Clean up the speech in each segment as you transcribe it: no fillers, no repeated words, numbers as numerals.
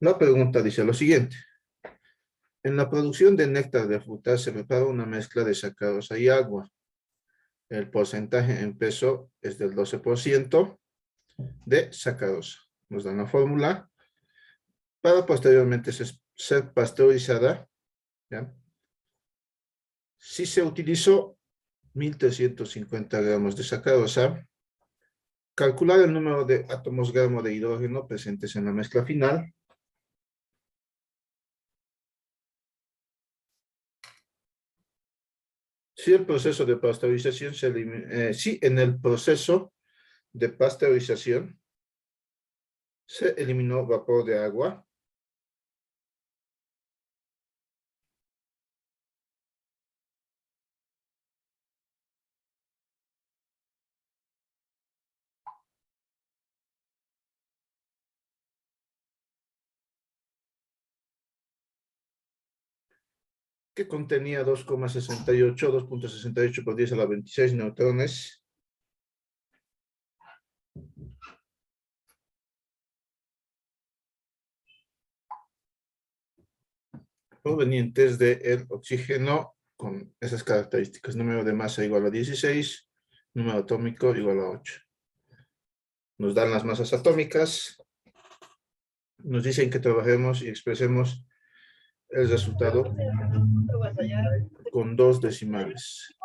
La pregunta dice lo siguiente. En la producción de néctar de frutas se prepara una mezcla de sacarosa y agua. El porcentaje en peso es del 12% de sacarosa. Nos dan la fórmula para posteriormente ser pasteurizada. ¿Ya? Si se utilizó 1350 gramos de sacarosa, calcular el número de átomos gramo de hidrógeno presentes en la mezcla final. Si el proceso de pasteurización si en el proceso de pasteurización se eliminó vapor de agua, que contenía 2,68 por 10 a la 26 neutrones, provenientes del oxígeno con esas características. Número de masa igual a 16, número atómico igual a 8. Nos dan las masas atómicas, nos dicen que trabajemos y expresemos el resultado con 2 decimales.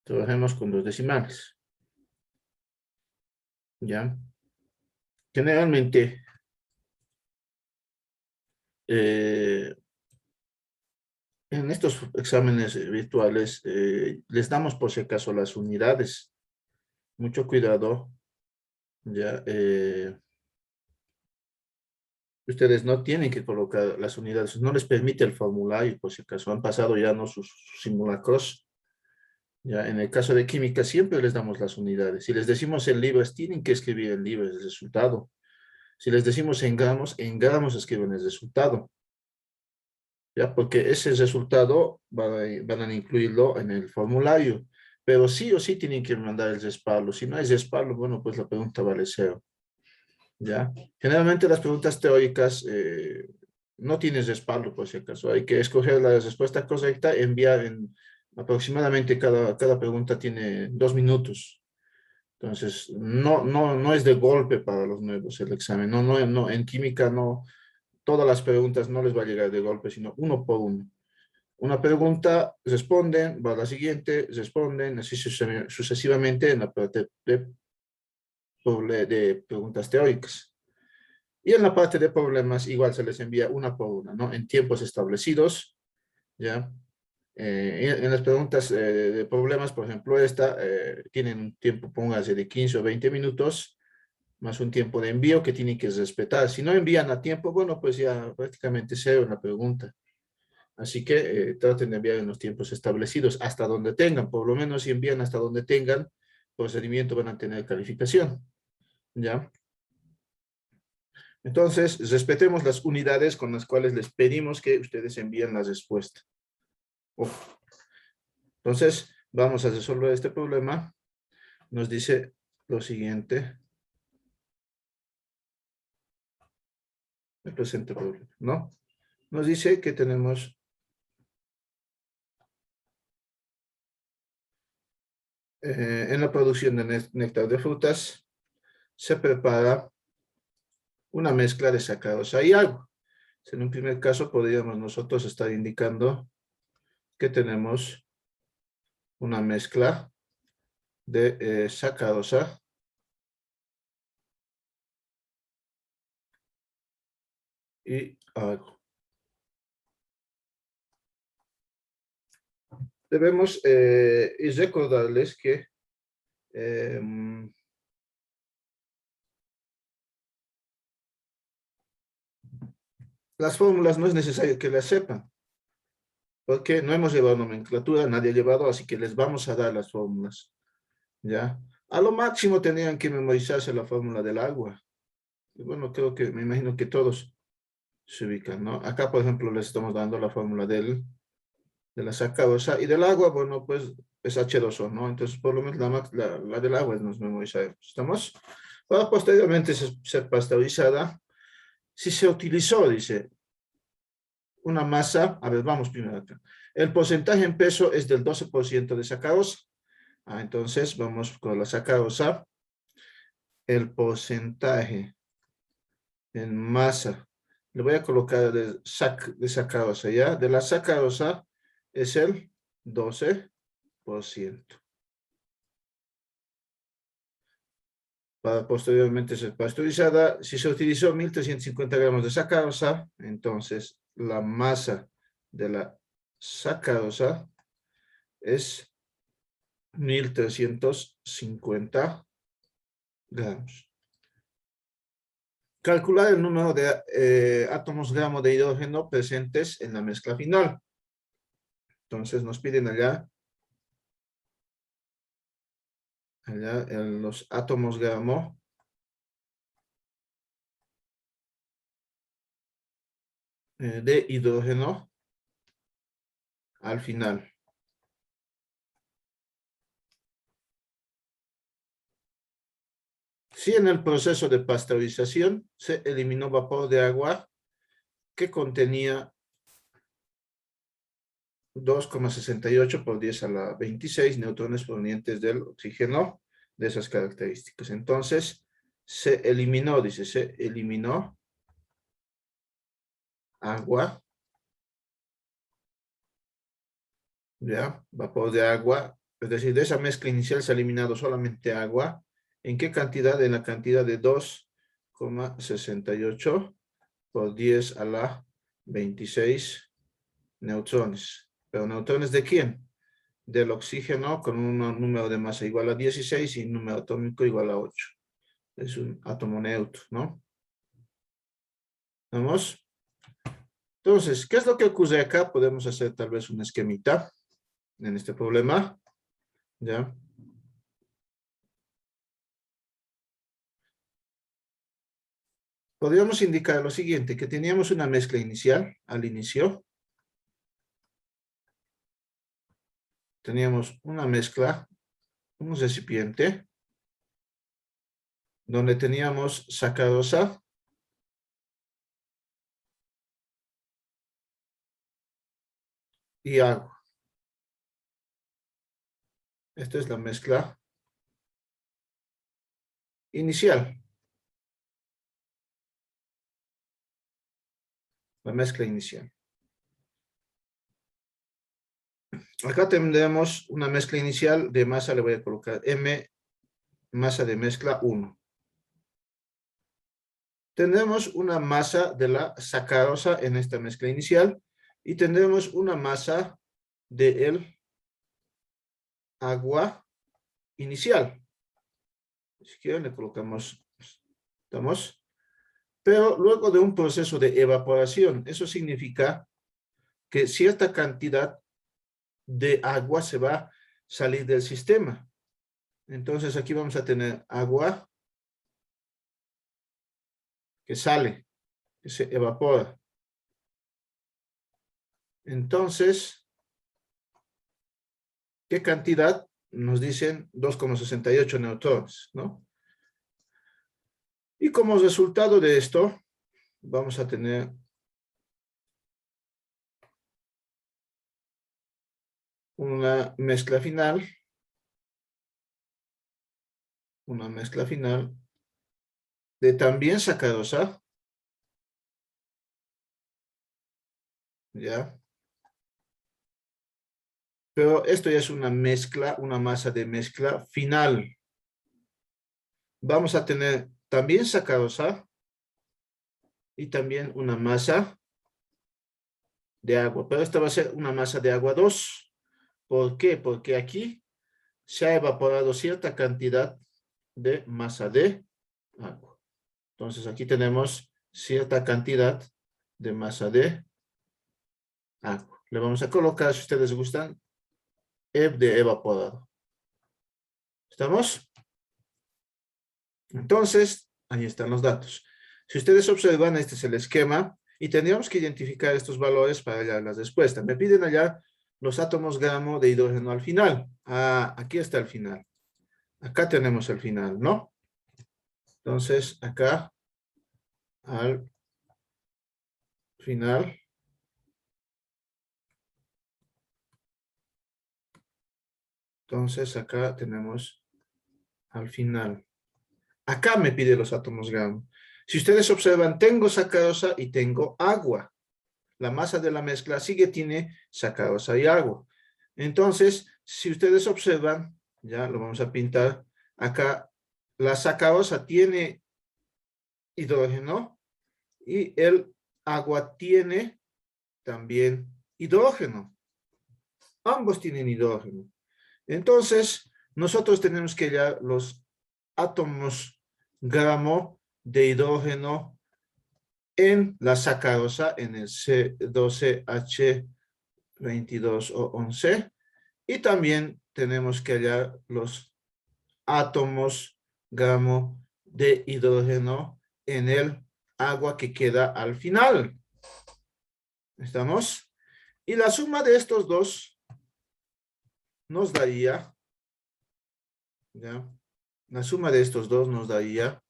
Trabajemos con 2 decimales. ¿Ya? Generalmente, en estos exámenes virtuales les damos por si acaso las unidades. Mucho cuidado. Ya, ustedes no tienen que colocar las unidades, no les permite el formulario, por si acaso han pasado ya no sus simulacros. Ya, en el caso de química siempre les damos las unidades. Si les decimos en libras, tienen que escribir en libras el resultado. Si les decimos en gramos escriben el resultado. Ya, porque ese resultado van a incluirlo en el formulario. Pero sí o sí tienen que mandar el respaldo. Si no hay respaldo, bueno, pues la pregunta vale 0. ¿Ya? Generalmente las preguntas teóricas no tienen respaldo, por si acaso. Hay que escoger la respuesta correcta, enviar en aproximadamente cada pregunta tiene 2 minutos. Entonces, no es de golpe para los nuevos el examen. No, en química no, todas las preguntas no les va a llegar de golpe, sino uno por uno. Una pregunta, responden, va a la siguiente, responden, así sucesivamente en la parte de preguntas teóricas. Y en la parte de problemas, igual se les envía una por una, ¿no? En tiempos establecidos, ¿ya? En las preguntas de problemas, por ejemplo, tienen un tiempo, póngase, de 15 o 20 minutos, más un tiempo de envío que tienen que respetar. Si no envían a tiempo, bueno, pues ya prácticamente 0 en la pregunta. Así que traten de enviar en los tiempos establecidos, hasta donde tengan. Por lo menos si envían hasta donde tengan, procedimiento van a tener calificación, ¿ya? Entonces, respetemos las unidades con las cuales les pedimos que ustedes envíen la respuesta. Uf. Entonces, vamos a resolver este problema. Nos dice lo siguiente. El presente problema, ¿no? Nos dice que tenemos en la producción de néctar de frutas se prepara una mezcla de sacarosa y agua. En un primer caso podríamos nosotros estar indicando que tenemos una mezcla de sacarosa y agua. Debemos y recordarles que las fórmulas no es necesario que las sepan, porque no hemos llevado nomenclatura, nadie ha llevado, así que les vamos a dar las fórmulas, ¿ya? A lo máximo tendrían que memorizarse la fórmula del agua. Y bueno, me imagino que todos se ubican, ¿no? Acá, por ejemplo, les estamos dando la fórmula de la sacarosa y del agua, bueno, pues es H2O, ¿no? Entonces, por lo menos la del agua nos memorizaremos. ¿Estamos? Para posteriormente ser pasteurizada. Si se utilizó, dice, una masa, a ver, vamos primero acá. El porcentaje en peso es del 12% de sacarosa. Entonces, vamos con la sacarosa. El porcentaje en masa, le voy a colocar de sacarosa, ¿ya? De la sacarosa es el 12%. Para posteriormente ser pasteurizada, si se utilizó 1350 gramos de sacarosa, entonces la masa de la sacarosa es 1350 gramos. Calcular el número de átomos gramo de hidrógeno presentes en la mezcla final. Entonces nos piden allá los átomos gramo de hidrógeno al final. Si en el proceso de pasteurización se eliminó vapor de agua que contenía 2,68 por 10 a la 26 neutrones provenientes del oxígeno de esas características. Entonces, se eliminó, dice, se eliminó agua, ¿ya? Vapor de agua, es decir, de esa mezcla inicial se ha eliminado solamente agua. ¿En qué cantidad? En la cantidad de 2,68 por 10 a la 26 neutrones. ¿Pero neutrones de quién? Del oxígeno con un número de masa igual a 16 y un número atómico igual a 8. Es un átomo neutro, ¿no? ¿Vamos? Entonces, ¿qué es lo que ocurre acá? Podemos hacer tal vez un esquemita en este problema. ¿Ya? Podríamos indicar lo siguiente, que teníamos una mezcla inicial al inicio. Teníamos una mezcla, un recipiente, donde teníamos sacarosa y agua. Esta es la mezcla inicial. La mezcla inicial. Acá tendremos una mezcla inicial de masa, le voy a colocar M, masa de mezcla 1. Tendremos una masa de la sacarosa en esta mezcla inicial y tendremos una masa de el agua inicial. Si quieren le colocamos, ¿estamos? Pero luego de un proceso de evaporación, eso significa que cierta cantidad de agua se va a salir del sistema. Entonces aquí vamos a tener agua que sale, que se evapora. Entonces, ¿qué cantidad? Nos dicen 2,68 neutrones, ¿no? Y como resultado de esto, vamos a tener una mezcla final de también sacarosa, ¿ya? Pero esto ya es una mezcla, una masa de mezcla final. Vamos a tener también sacarosa y también una masa de agua, pero esta va a ser una masa de agua 2. ¿Por qué? Porque aquí se ha evaporado cierta cantidad de masa de agua. Entonces aquí tenemos cierta cantidad de masa de agua. Le vamos a colocar, si ustedes gustan, E de evaporado. ¿Estamos? Entonces, ahí están los datos. Si ustedes observan, este es el esquema y tendríamos que identificar estos valores para hallar las respuestas. Me piden allá los átomos gramo de hidrógeno al final. Ah, aquí está el final. Acá tenemos el final, ¿no? Entonces, acá, al final. Entonces, acá tenemos al final. Acá me pide los átomos gramo. Si ustedes observan, tengo sacarosa y tengo agua. La masa de la mezcla tiene sacarosa y agua. Entonces, si ustedes observan, ya lo vamos a pintar, acá la sacarosa tiene hidrógeno y el agua tiene también hidrógeno. Ambos tienen hidrógeno. Entonces, nosotros tenemos que hallar los átomos gramo de hidrógeno en la sacarosa, en el C12H22O11, y también tenemos que hallar los átomos gramo de hidrógeno en el agua que queda al final. ¿Estamos? Y la suma de estos dos nos daría, ¿ya? La suma de estos dos nos daría,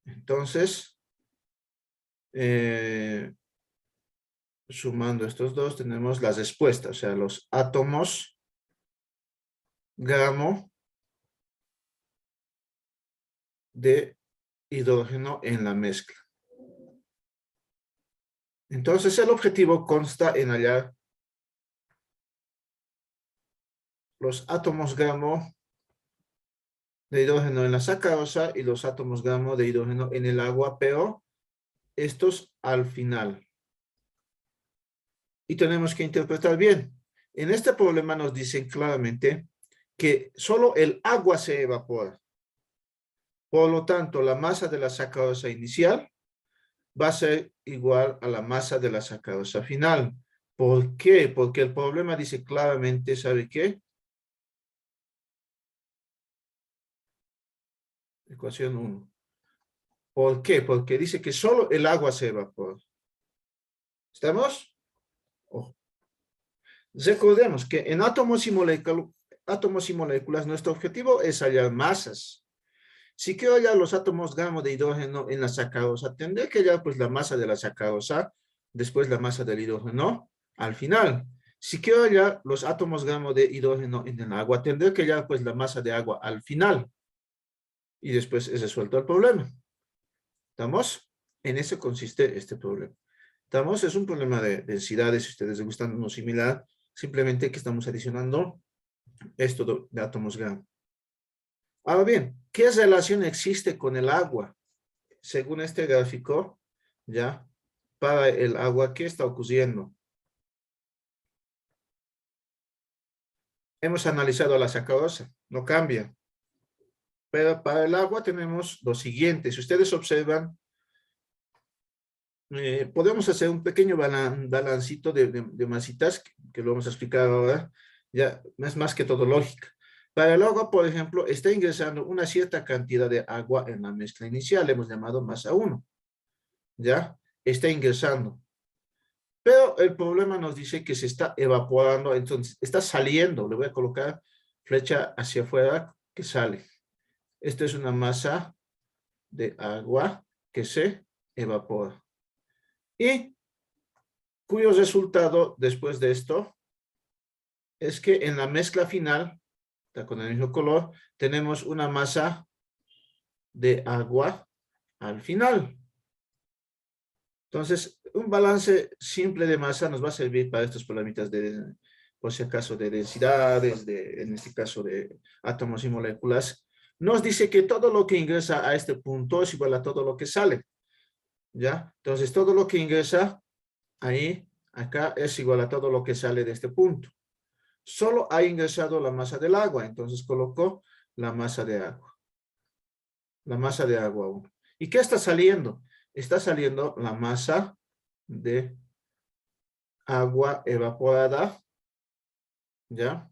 entonces, sumando estos dos, tenemos las respuestas, o sea, los átomos gramo de hidrógeno en la mezcla. Entonces, el objetivo consta en hallar los átomos gramo de hidrógeno en la sacarosa y los átomos gramo de hidrógeno en el agua, pero estos al final. Y tenemos que interpretar bien. En este problema nos dicen claramente que solo el agua se evapora. Por lo tanto, la masa de la sacarosa inicial va a ser igual a la masa de la sacarosa final. ¿Por qué? Porque el problema dice claramente, ¿sabe qué? Ecuación 1. ¿Por qué? Porque dice que solo el agua se evapora. ¿Estamos? Oh. Recordemos que en átomos y moléculas nuestro objetivo es hallar masas. Si quiero hallar los átomos gramo de hidrógeno en la sacarosa, tendré que hallar pues la masa de la sacarosa, después la masa del hidrógeno al final. Si quiero hallar los átomos gramo de hidrógeno en el agua, tendré que hallar pues la masa de agua al final. Y después es resuelto el problema. ¿Estamos? En eso consiste este problema. ¿Estamos? Es un problema de densidades. Si ustedes les gustan uno similar, simplemente que estamos adicionando esto de átomos gramo. Ahora bien, ¿qué relación existe con el agua? Según este gráfico, ¿ya? Para el agua, ¿qué está ocurriendo? Hemos analizado la sacarosa, no cambia. Pero para el agua tenemos lo siguiente. Si ustedes observan, podemos hacer un pequeño balancito de masitas, que lo vamos a explicar ahora. Ya es más que todo lógica. Para el agua, por ejemplo, está ingresando una cierta cantidad de agua en la mezcla inicial, hemos llamado masa 1. ¿Ya? Está ingresando. Pero el problema nos dice que se está evaporando, entonces está saliendo. Le voy a colocar flecha hacia afuera que sale. Esta es una masa de agua que se evapora. Y cuyo resultado después de esto es que en la mezcla final, está con el mismo color, tenemos una masa de agua al final. Entonces, un balance simple de masa nos va a servir para estos problemitas de, por si acaso, de densidades, en este caso de átomos y moléculas. Nos dice que todo lo que ingresa a este punto es igual a todo lo que sale. ¿Ya? Entonces, todo lo que ingresa ahí, acá, es igual a todo lo que sale de este punto. Solo ha ingresado la masa del agua, entonces colocó la masa de agua. La masa de agua 1. ¿Y qué está saliendo? Está saliendo la masa de agua evaporada, ¿ya?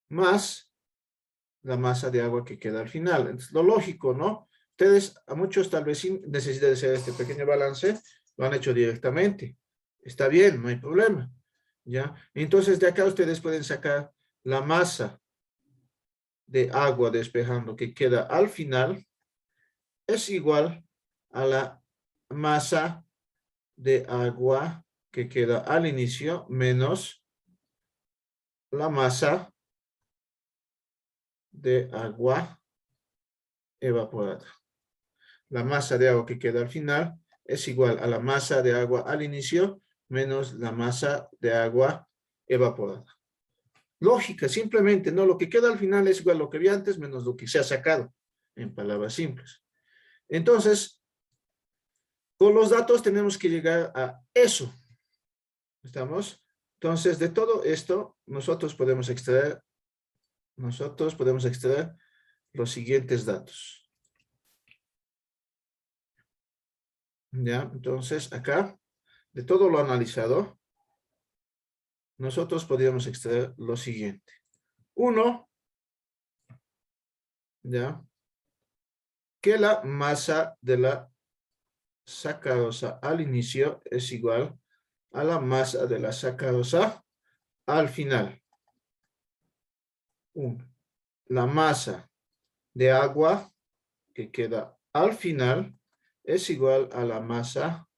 Más la masa de agua que queda al final. Entonces, lo lógico, ¿no? Ustedes, a muchos tal vez sin necesidad de hacer este pequeño balance, lo han hecho directamente. Está bien, no hay problema. ¿Ya? Entonces de acá ustedes pueden sacar la masa de agua despejando que queda al final es igual a la masa de agua que queda al inicio menos la masa de agua evaporada. La masa de agua que queda al final es igual a la masa de agua al inicio menos la masa de agua evaporada. Lógica, simplemente, ¿no? Lo que queda al final es igual a lo que había antes menos lo que se ha sacado, en palabras simples. Entonces, con los datos tenemos que llegar a eso. ¿Estamos? Entonces, de todo esto, nosotros podemos extraer los siguientes datos. ¿Ya? Entonces, acá, de todo lo analizado, nosotros podríamos extraer lo siguiente. 1, ¿ya? Que la masa de la sacarosa al inicio es igual a la masa de la sacarosa al final. 1. La masa de agua que queda al final es igual a la masa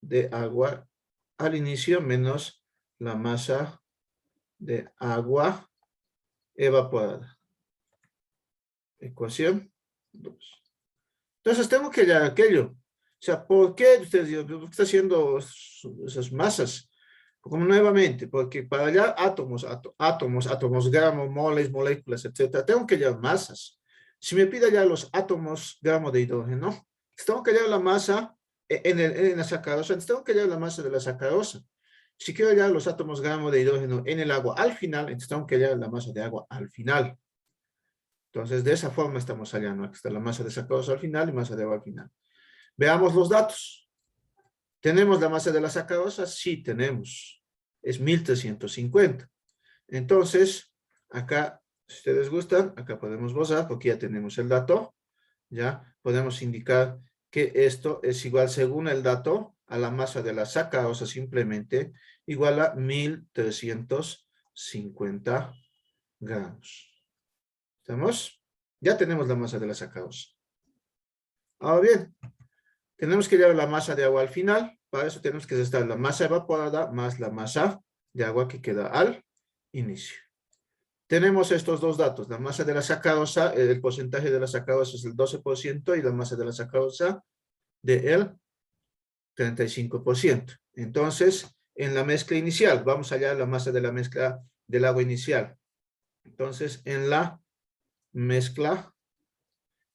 de agua al inicio menos la masa de agua evaporada. Ecuación 2. Entonces tengo que hallar aquello. O sea, ¿por qué ustedes dicen, ¿por qué está haciendo esas masas? Como nuevamente, porque para hallar átomos, gramos, moles, moléculas, etcétera, tengo que hallar masas. Si me pide hallar los átomos, gramos de hidrógeno, tengo que hallar la masa en la sacarosa, entonces tengo que hallar la masa de la sacarosa. Si quiero hallar los átomos gramos de hidrógeno en el agua al final, entonces tengo que hallar la masa de agua al final. Entonces, de esa forma estamos hallando. Aquí está la masa de sacarosa al final y masa de agua al final. Veamos los datos. ¿Tenemos la masa de la sacarosa? Sí, tenemos. Es 1350. Entonces, acá, si ustedes gustan, acá podemos borrar porque ya tenemos el dato. Ya podemos indicar que esto es igual, según el dato, a la masa de la sacarosa simplemente, igual a 1350 gramos. ¿Estamos? Ya tenemos la masa de la sacarosa. Ahora bien, tenemos que hallar la masa de agua al final. Para eso tenemos que restar la masa evaporada más la masa de agua que queda al inicio. Tenemos estos dos datos. La masa de la sacarosa, el porcentaje de la sacarosa es el 12% y la masa de la sacarosa del 35%. Entonces, en la mezcla inicial, vamos a hallar la masa de la mezcla del agua inicial. Entonces, en la mezcla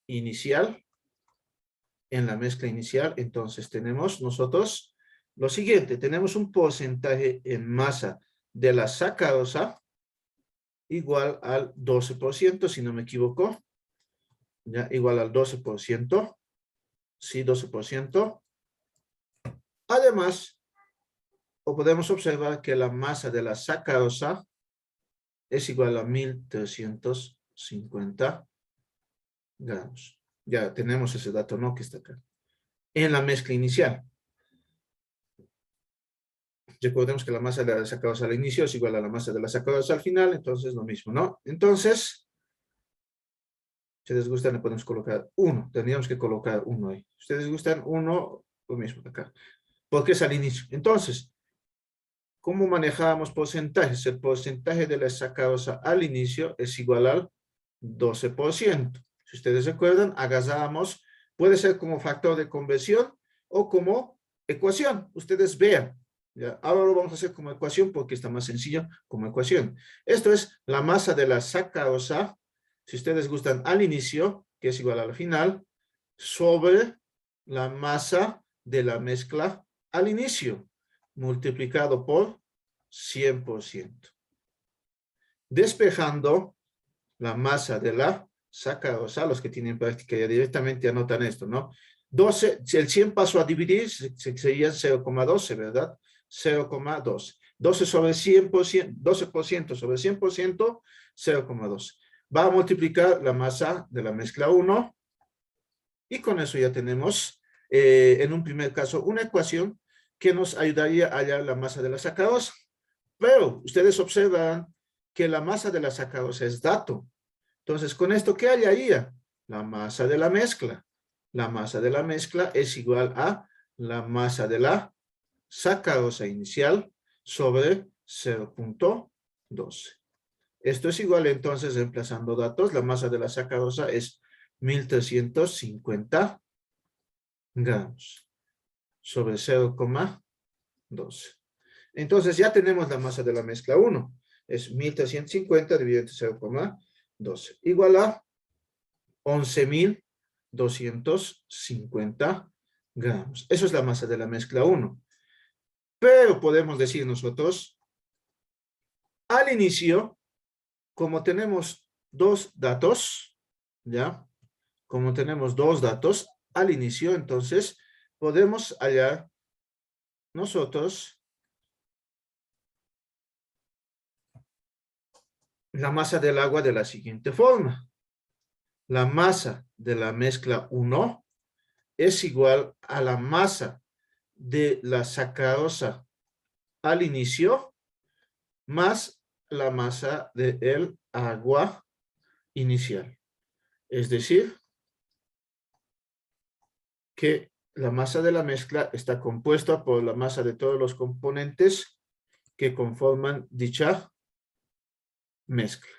inicial, entonces tenemos nosotros lo siguiente, tenemos un porcentaje en masa de la sacarosa igual al 12%, si no me equivoco, ya igual al 12%, sí, 12%. Además, podemos observar que la masa de la sacarosa es igual a 1350 gramos. Ya tenemos ese dato, ¿no? Que está acá. En la mezcla inicial. Recordemos que la masa de la sacarosa al inicio es igual a la masa de la sacarosa al final, entonces lo mismo, ¿no? Entonces, si les gusta, le podemos colocar 1. Tendríamos que colocar 1 ahí. Si ustedes gustan 1, lo mismo acá. Porque es al inicio. Entonces, ¿cómo manejamos porcentajes? El porcentaje de la sacarosa al inicio es igual al 12%. Si ustedes recuerdan, agarramos, puede ser como factor de conversión o como ecuación. Ustedes vean. ¿Ya? Ahora lo vamos a hacer como ecuación porque está más sencillo como ecuación. Esto es la masa de la sacarosa, si ustedes gustan, al inicio, que es igual al final, sobre la masa de la mezcla al inicio, multiplicado por 100%. Despejando la masa de la sacarosa, los que tienen práctica ya directamente anotan esto, ¿no? 12, si el 100 pasó a dividir, sería 0,12, ¿verdad? 0,12. 12 sobre 100%, 12% sobre 100%, 0,12. Va a multiplicar la masa de la mezcla 1 y con eso ya tenemos, en un primer caso, una ecuación que nos ayudaría a hallar la masa de la sacarosa. Pero ustedes observan que la masa de la sacarosa es dato. Entonces, con esto, ¿qué hallaría? La masa de la mezcla. La masa de la mezcla es igual a la masa de la sacarosa inicial sobre 0.12. Esto es igual, entonces, reemplazando datos, la masa de la sacarosa es 1350 gramos sobre 0.12. Entonces, ya tenemos la masa de la mezcla 1. Es 1350 dividido entre 0.12. Igual a 11.250 gramos. Eso es la masa de la mezcla 1. Pero podemos decir nosotros, al inicio, como tenemos dos datos, ¿ya? Como tenemos dos datos al inicio, entonces podemos hallar nosotros la masa del agua de la siguiente forma. La masa de la mezcla 1 es igual a la masa de la sacarosa al inicio más la masa del agua inicial. Es decir, que la masa de la mezcla está compuesta por la masa de todos los componentes que conforman dicha mezcla.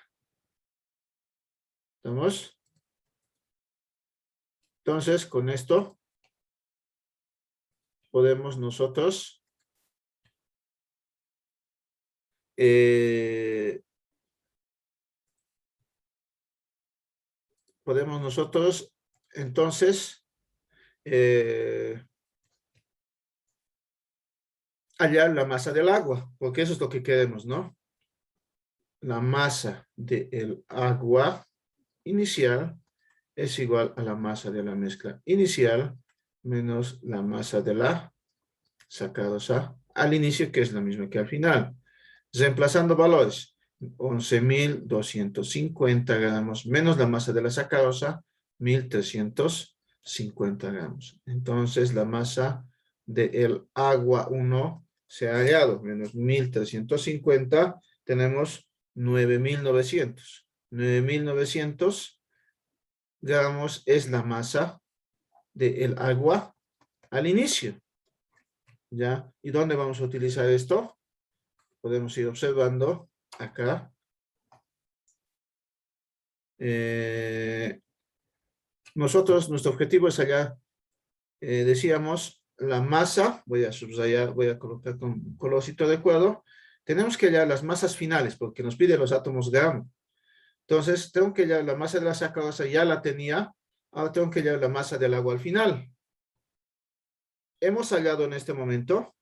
¿Estamos? Entonces, con esto podemos nosotros entonces hallar la masa del agua, porque eso es lo que queremos, ¿no? La masa del agua inicial es igual a la masa de la mezcla inicial menos la masa de la sacarosa al inicio, que es la misma que al final. Reemplazando valores, 11.250 gramos menos la masa de la sacarosa, 1.350 gramos. Entonces, la masa del agua 1 se ha hallado, menos 1.350, tenemos 9.900. 9.900 gramos es la masa del agua al inicio. ¿Ya? ¿Y dónde vamos a utilizar esto? Podemos ir observando acá. Nuestro objetivo es hallar, decíamos, la masa, voy a subrayar, voy a colocar con colorcito adecuado. Tenemos que hallar las masas finales, porque nos pide los átomos gramo. Entonces, tengo que hallar la masa de la sacarosa, ya la tenía, ahora tengo que hallar la masa del agua al final. Hemos hallado en este momento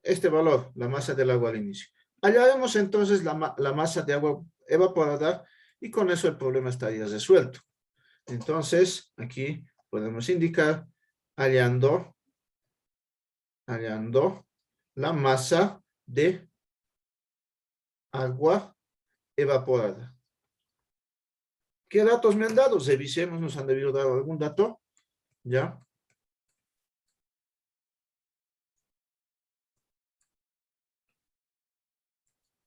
este valor, la masa del agua al inicio. Hallaremos entonces la masa de agua evaporada y con eso el problema estaría resuelto. Entonces, aquí podemos indicar hallando la masa de agua evaporada. ¿Qué datos me han dado? Revisemos, nos han debido dar algún dato. ¿Ya?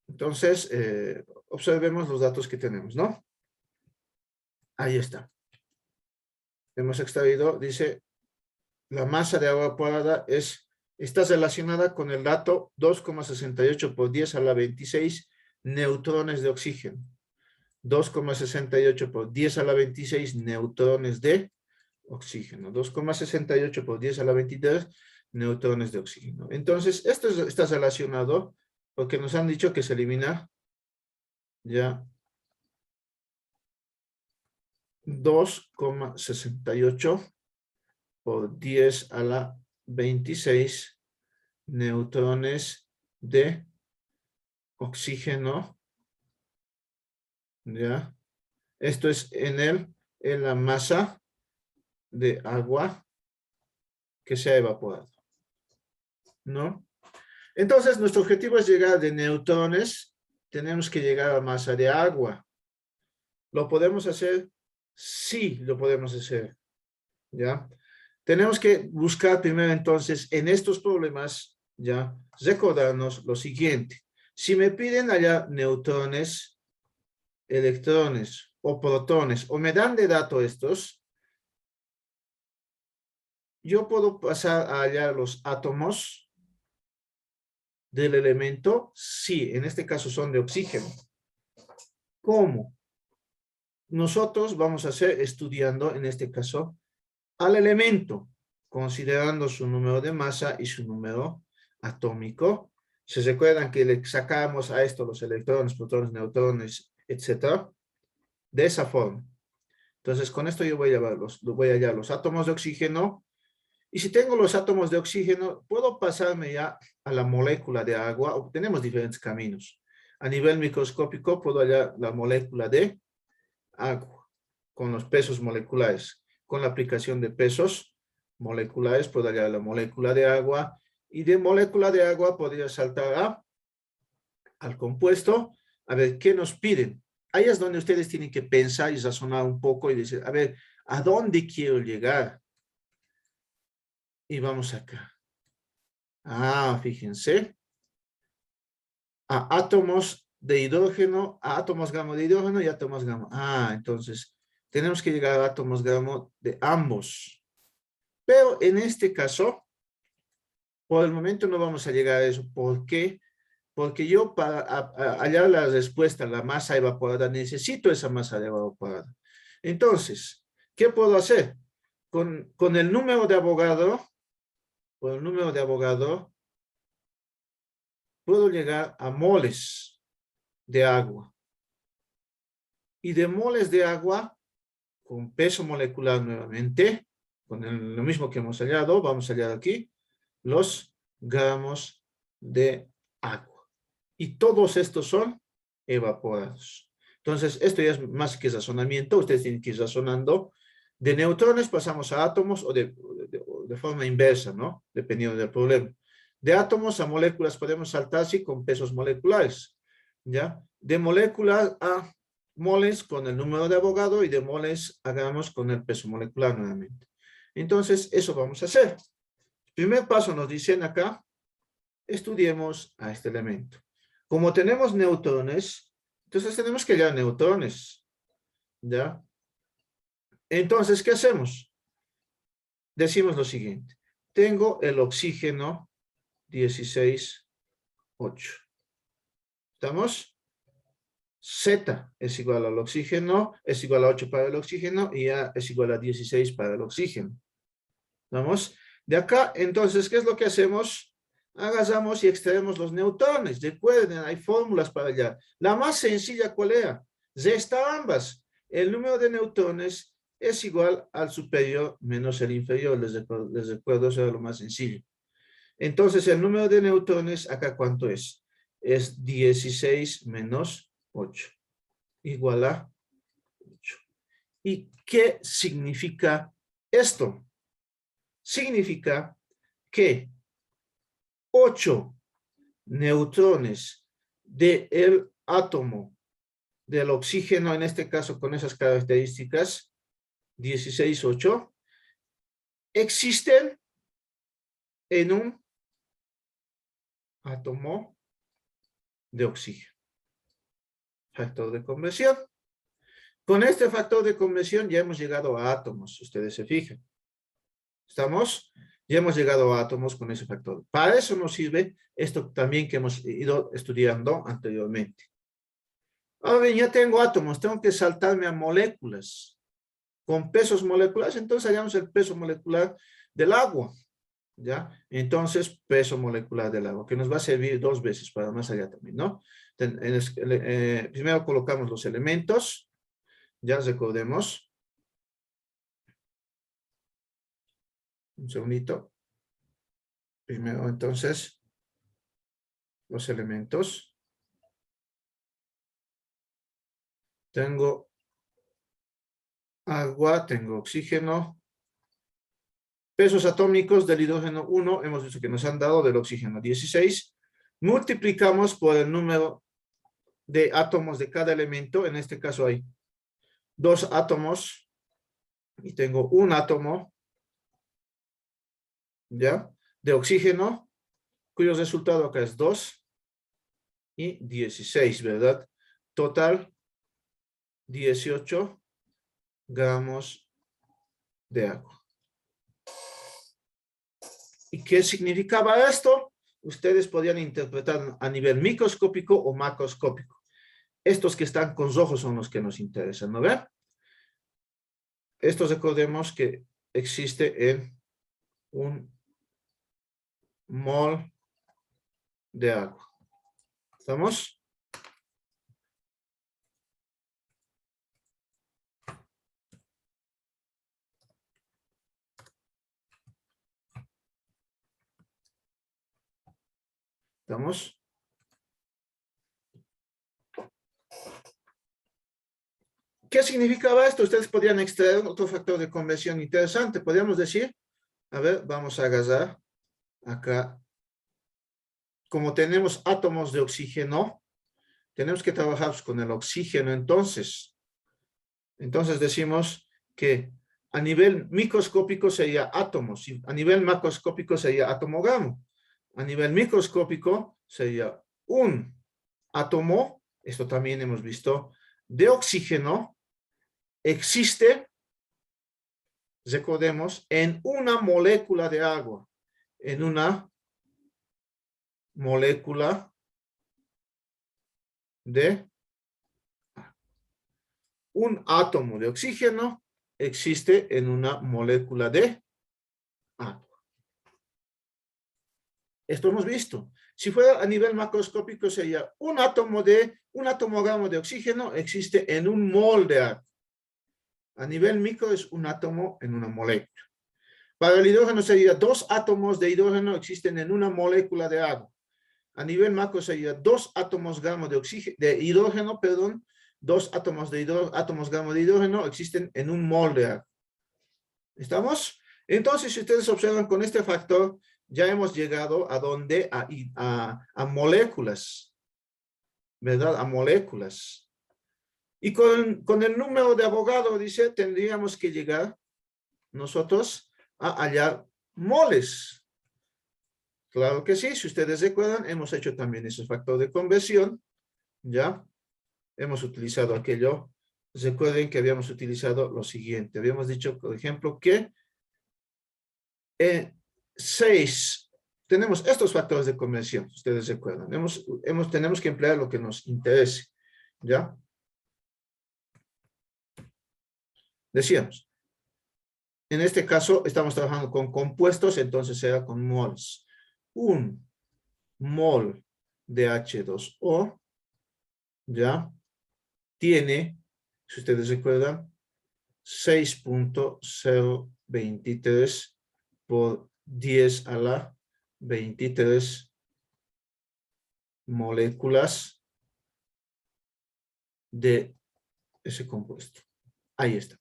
Entonces, observemos los datos que tenemos, ¿no? Ahí está. Hemos extraído, dice, la masa de agua evaporada está relacionada con el dato 2,68 por 10 a la 26 neutrones de oxígeno. 2,68 por 10 a la 26 neutrones de oxígeno. 2,68 por 10 a la 23 neutrones de oxígeno. Entonces, esto está relacionado porque nos han dicho que se elimina ya 2,68 por 10 a la 26 neutrones de oxígeno. ¿Ya? Esto es en la masa de agua que se ha evaporado. ¿No? Entonces, nuestro objetivo es llegar de neutrones. Tenemos que llegar a masa de agua. ¿Lo podemos hacer? Sí, lo podemos hacer. ¿Ya? Tenemos que buscar primero entonces en estos problemas, ya, recordarnos lo siguiente. Si me piden allá neutrones, electrones o protones, o me dan de dato estos, yo puedo pasar allá los átomos del elemento, sí, en este caso son de oxígeno. ¿Cómo? Nosotros vamos a hacer estudiando, en este caso, al elemento, considerando su número de masa y su número atómico. ¿Se recuerdan que le sacamos a esto los electrones, protones, neutrones, etcétera? De esa forma. Entonces, con esto yo voy a hallar los átomos de oxígeno. Y si tengo los átomos de oxígeno, puedo pasarme ya a la molécula de agua. Tenemos diferentes caminos. A nivel microscópico, puedo hallar la molécula de agua con los pesos moleculares. Con la aplicación de pesos moleculares, puedo hallar la molécula de agua. Y de molécula de agua podría saltar al compuesto. A ver, ¿qué nos piden? Ahí es donde ustedes tienen que pensar y razonar un poco y decir, a ver, ¿a dónde quiero llegar? Y vamos acá. Fíjense. A átomos de hidrógeno, a átomos gamma de hidrógeno y átomos gamma. Entonces, tenemos que llegar a átomos gamma de ambos. Pero en este caso, por el momento no vamos a llegar a eso. ¿Por qué? Porque yo para hallar la respuesta, la masa evaporada, necesito esa masa evaporada. Entonces, ¿qué puedo hacer? Con el número de Avogadro, puedo llegar a moles de agua. Y de moles de agua, con peso molecular nuevamente, con lo mismo que hemos hallado, vamos a hallar aquí los gramos de agua. Y todos estos son evaporados. Entonces, esto ya es más que razonamiento. Ustedes tienen que ir razonando. De neutrones pasamos a átomos o de forma inversa, ¿no? Dependiendo del problema. De átomos a moléculas podemos saltar así con pesos moleculares, ¿ya? De moléculas a moles con el número de Avogadro y de moles hagamos con el peso molecular nuevamente. Entonces, eso vamos a hacer. Primer paso nos dicen acá, estudiemos a este elemento. Como tenemos neutrones, entonces tenemos que hallar neutrones, ¿ya? Entonces, ¿qué hacemos? Decimos lo siguiente. Tengo el oxígeno 16,8. ¿Estamos? Z es igual al oxígeno, es igual a 8 para el oxígeno y A es igual a 16 para el oxígeno. ¿Vamos? De acá, entonces, ¿qué es lo que hacemos? Agarramos y extraemos los neutrones. Recuerden, hay fórmulas para allá. La más sencilla, ¿cuál era? Resta ambas. El número de neutrones es igual al superior menos el inferior. Les recuerdo, eso era lo más sencillo. Entonces, el número de neutrones, ¿acá cuánto es? Es 16 menos 8. Igual a 8. ¿Y qué significa esto? Significa que 8 neutrones del átomo del oxígeno, en este caso con esas características, 16,8, existen en un átomo de oxígeno. Factor de conversión. Con este factor de conversión ya hemos llegado a átomos, ustedes se fijan. ¿Estamos? Ya hemos llegado a átomos con ese factor. Para eso nos sirve esto también que hemos ido estudiando anteriormente. Ahora bien, ya tengo átomos, tengo que saltarme a moléculas. Con pesos moleculares, entonces hallamos el peso molecular del agua. ¿Ya? Entonces, peso molecular del agua, que nos va a servir 2 veces para más allá también, ¿no? Primero colocamos los elementos, ya recordemos. Un segundito. Primero, entonces, los elementos. Tengo agua, tengo oxígeno. Pesos atómicos del hidrógeno 1, hemos visto que nos han dado del oxígeno 16. Multiplicamos por el número de átomos de cada elemento. En este caso hay 2 átomos y tengo un átomo ¿ya? De oxígeno, cuyo resultado acá es 2 y 16, ¿verdad? Total, 18 gramos de agua. ¿Y qué significaba esto? Ustedes podían interpretar a nivel microscópico o macroscópico. Estos que están con rojos son los que nos interesan, ¿no ven? Estos recordemos que existe en un mol de agua. ¿Estamos? ¿Estamos? ¿Qué significaba esto? Ustedes podrían extraer otro factor de conversión interesante. Podríamos decir, a ver, vamos a agarrar acá. Como tenemos átomos de oxígeno, tenemos que trabajar con el oxígeno. Entonces decimos que a nivel microscópico sería átomos, y a nivel macroscópico sería atomogramo. A nivel microscópico sería un átomo, esto también hemos visto, de oxígeno, existe, recordemos, en una molécula de agua, en una molécula de un átomo de oxígeno existe en una molécula de agua. Esto hemos visto. Si fuera a nivel macroscópico sería un atomogramo de oxígeno existe en un mol de agua. A nivel micro es un átomo en una molécula. Para el hidrógeno sería 2 átomos de hidrógeno existen en una molécula de agua. A nivel macro sería 2 átomos gramo de hidrógeno, perdón, 2 átomos gramo de hidrógeno existen en un mol de agua. ¿Estamos? Entonces, si ustedes observan con este factor, ya hemos llegado a donde, a moléculas, ¿verdad? A moléculas. Y con el número de Avogadro, dice, tendríamos que llegar nosotros a hallar moles. Claro que sí, si ustedes recuerdan, hemos hecho también ese factor de conversión, ¿ya? Hemos utilizado aquello. Recuerden que habíamos utilizado lo siguiente. Habíamos dicho, por ejemplo, que 6, tenemos estos factores de conversión, ustedes recuerdan. Tenemos que emplear lo que nos interese, ¿ya? Decíamos, en este caso estamos trabajando con compuestos, entonces será con moles. Un mol de H2O, ¿ya? Tiene, si ustedes recuerdan, 6.023 por 10 a la 23 moléculas de ese compuesto. Ahí está.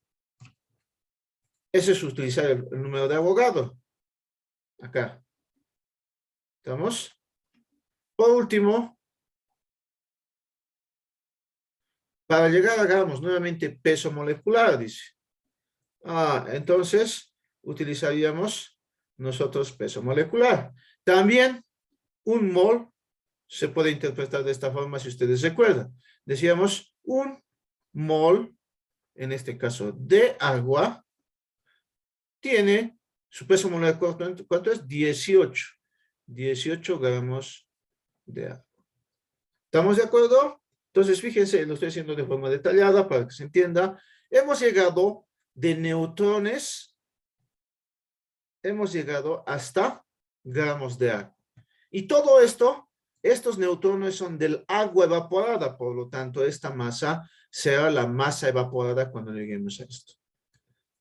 Ese es utilizar el número de Avogadro. Acá. ¿Estamos? Por último, para llegar, hagamos nuevamente peso molecular, dice. Entonces, utilizaríamos nosotros peso molecular. También, un mol se puede interpretar de esta forma, si ustedes recuerdan. Decíamos, un mol, en este caso, de agua, tiene su peso molecular, ¿cuánto es? 18. 18 gramos de agua. ¿Estamos de acuerdo? Entonces, fíjense, lo estoy haciendo de forma detallada para que se entienda. Hemos llegado de neutrones, hemos llegado hasta gramos de agua. Y todo esto, estos neutrones son del agua evaporada, por lo tanto, esta masa será la masa evaporada cuando lleguemos a esto.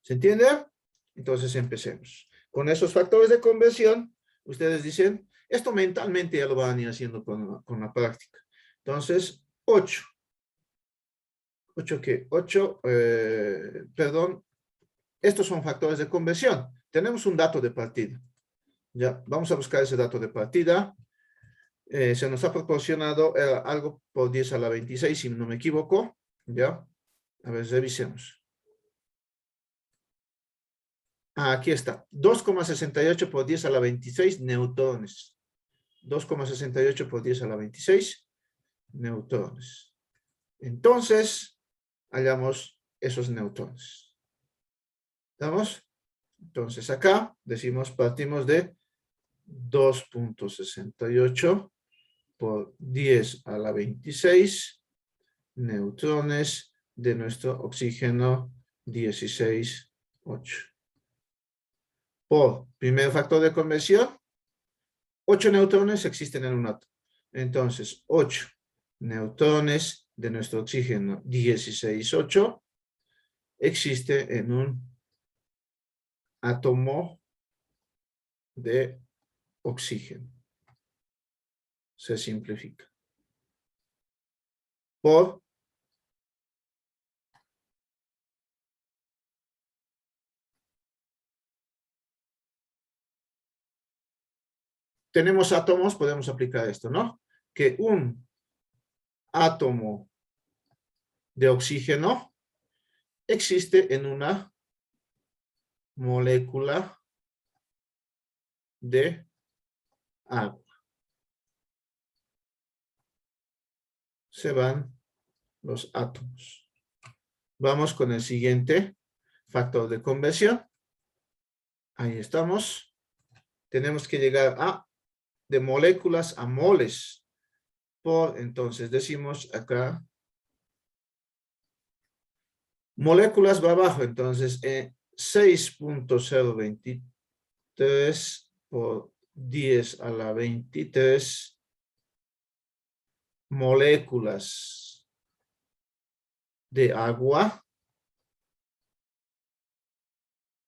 ¿Se entiende? Entonces, empecemos. Con esos factores de conversión, ustedes dicen, esto mentalmente ya lo van a ir haciendo con la práctica. Entonces, 8. ¿8 qué? 8, perdón, estos son factores de conversión. Tenemos un dato de partida. Ya, vamos a buscar ese dato de partida. Se nos ha proporcionado algo por 10 a la 26, si no me equivoco. Ya, a ver, revisemos. Aquí está. 2,68 por 10 a la 26 neutrones. 2,68 por 10 a la 26 neutrones. Entonces, hallamos esos neutrones. ¿Estamos? Entonces, acá decimos, partimos de 2,68 por 10 a la 26 neutrones de nuestro oxígeno 16,8. Por primer factor de conversión, 8 neutrones existen en un átomo. Entonces, 8 neutrones de nuestro oxígeno 16,8 existe en un átomo de oxígeno. Se simplifica. Por tenemos átomos, podemos aplicar esto, ¿no? Que un átomo de oxígeno existe en una molécula de agua. Se van los átomos. Vamos con el siguiente factor de conversión. Ahí estamos. Tenemos que llegar de moléculas a moles. Entonces decimos acá, moléculas va abajo. Entonces, 6,023 por 10 a la 23 moléculas de agua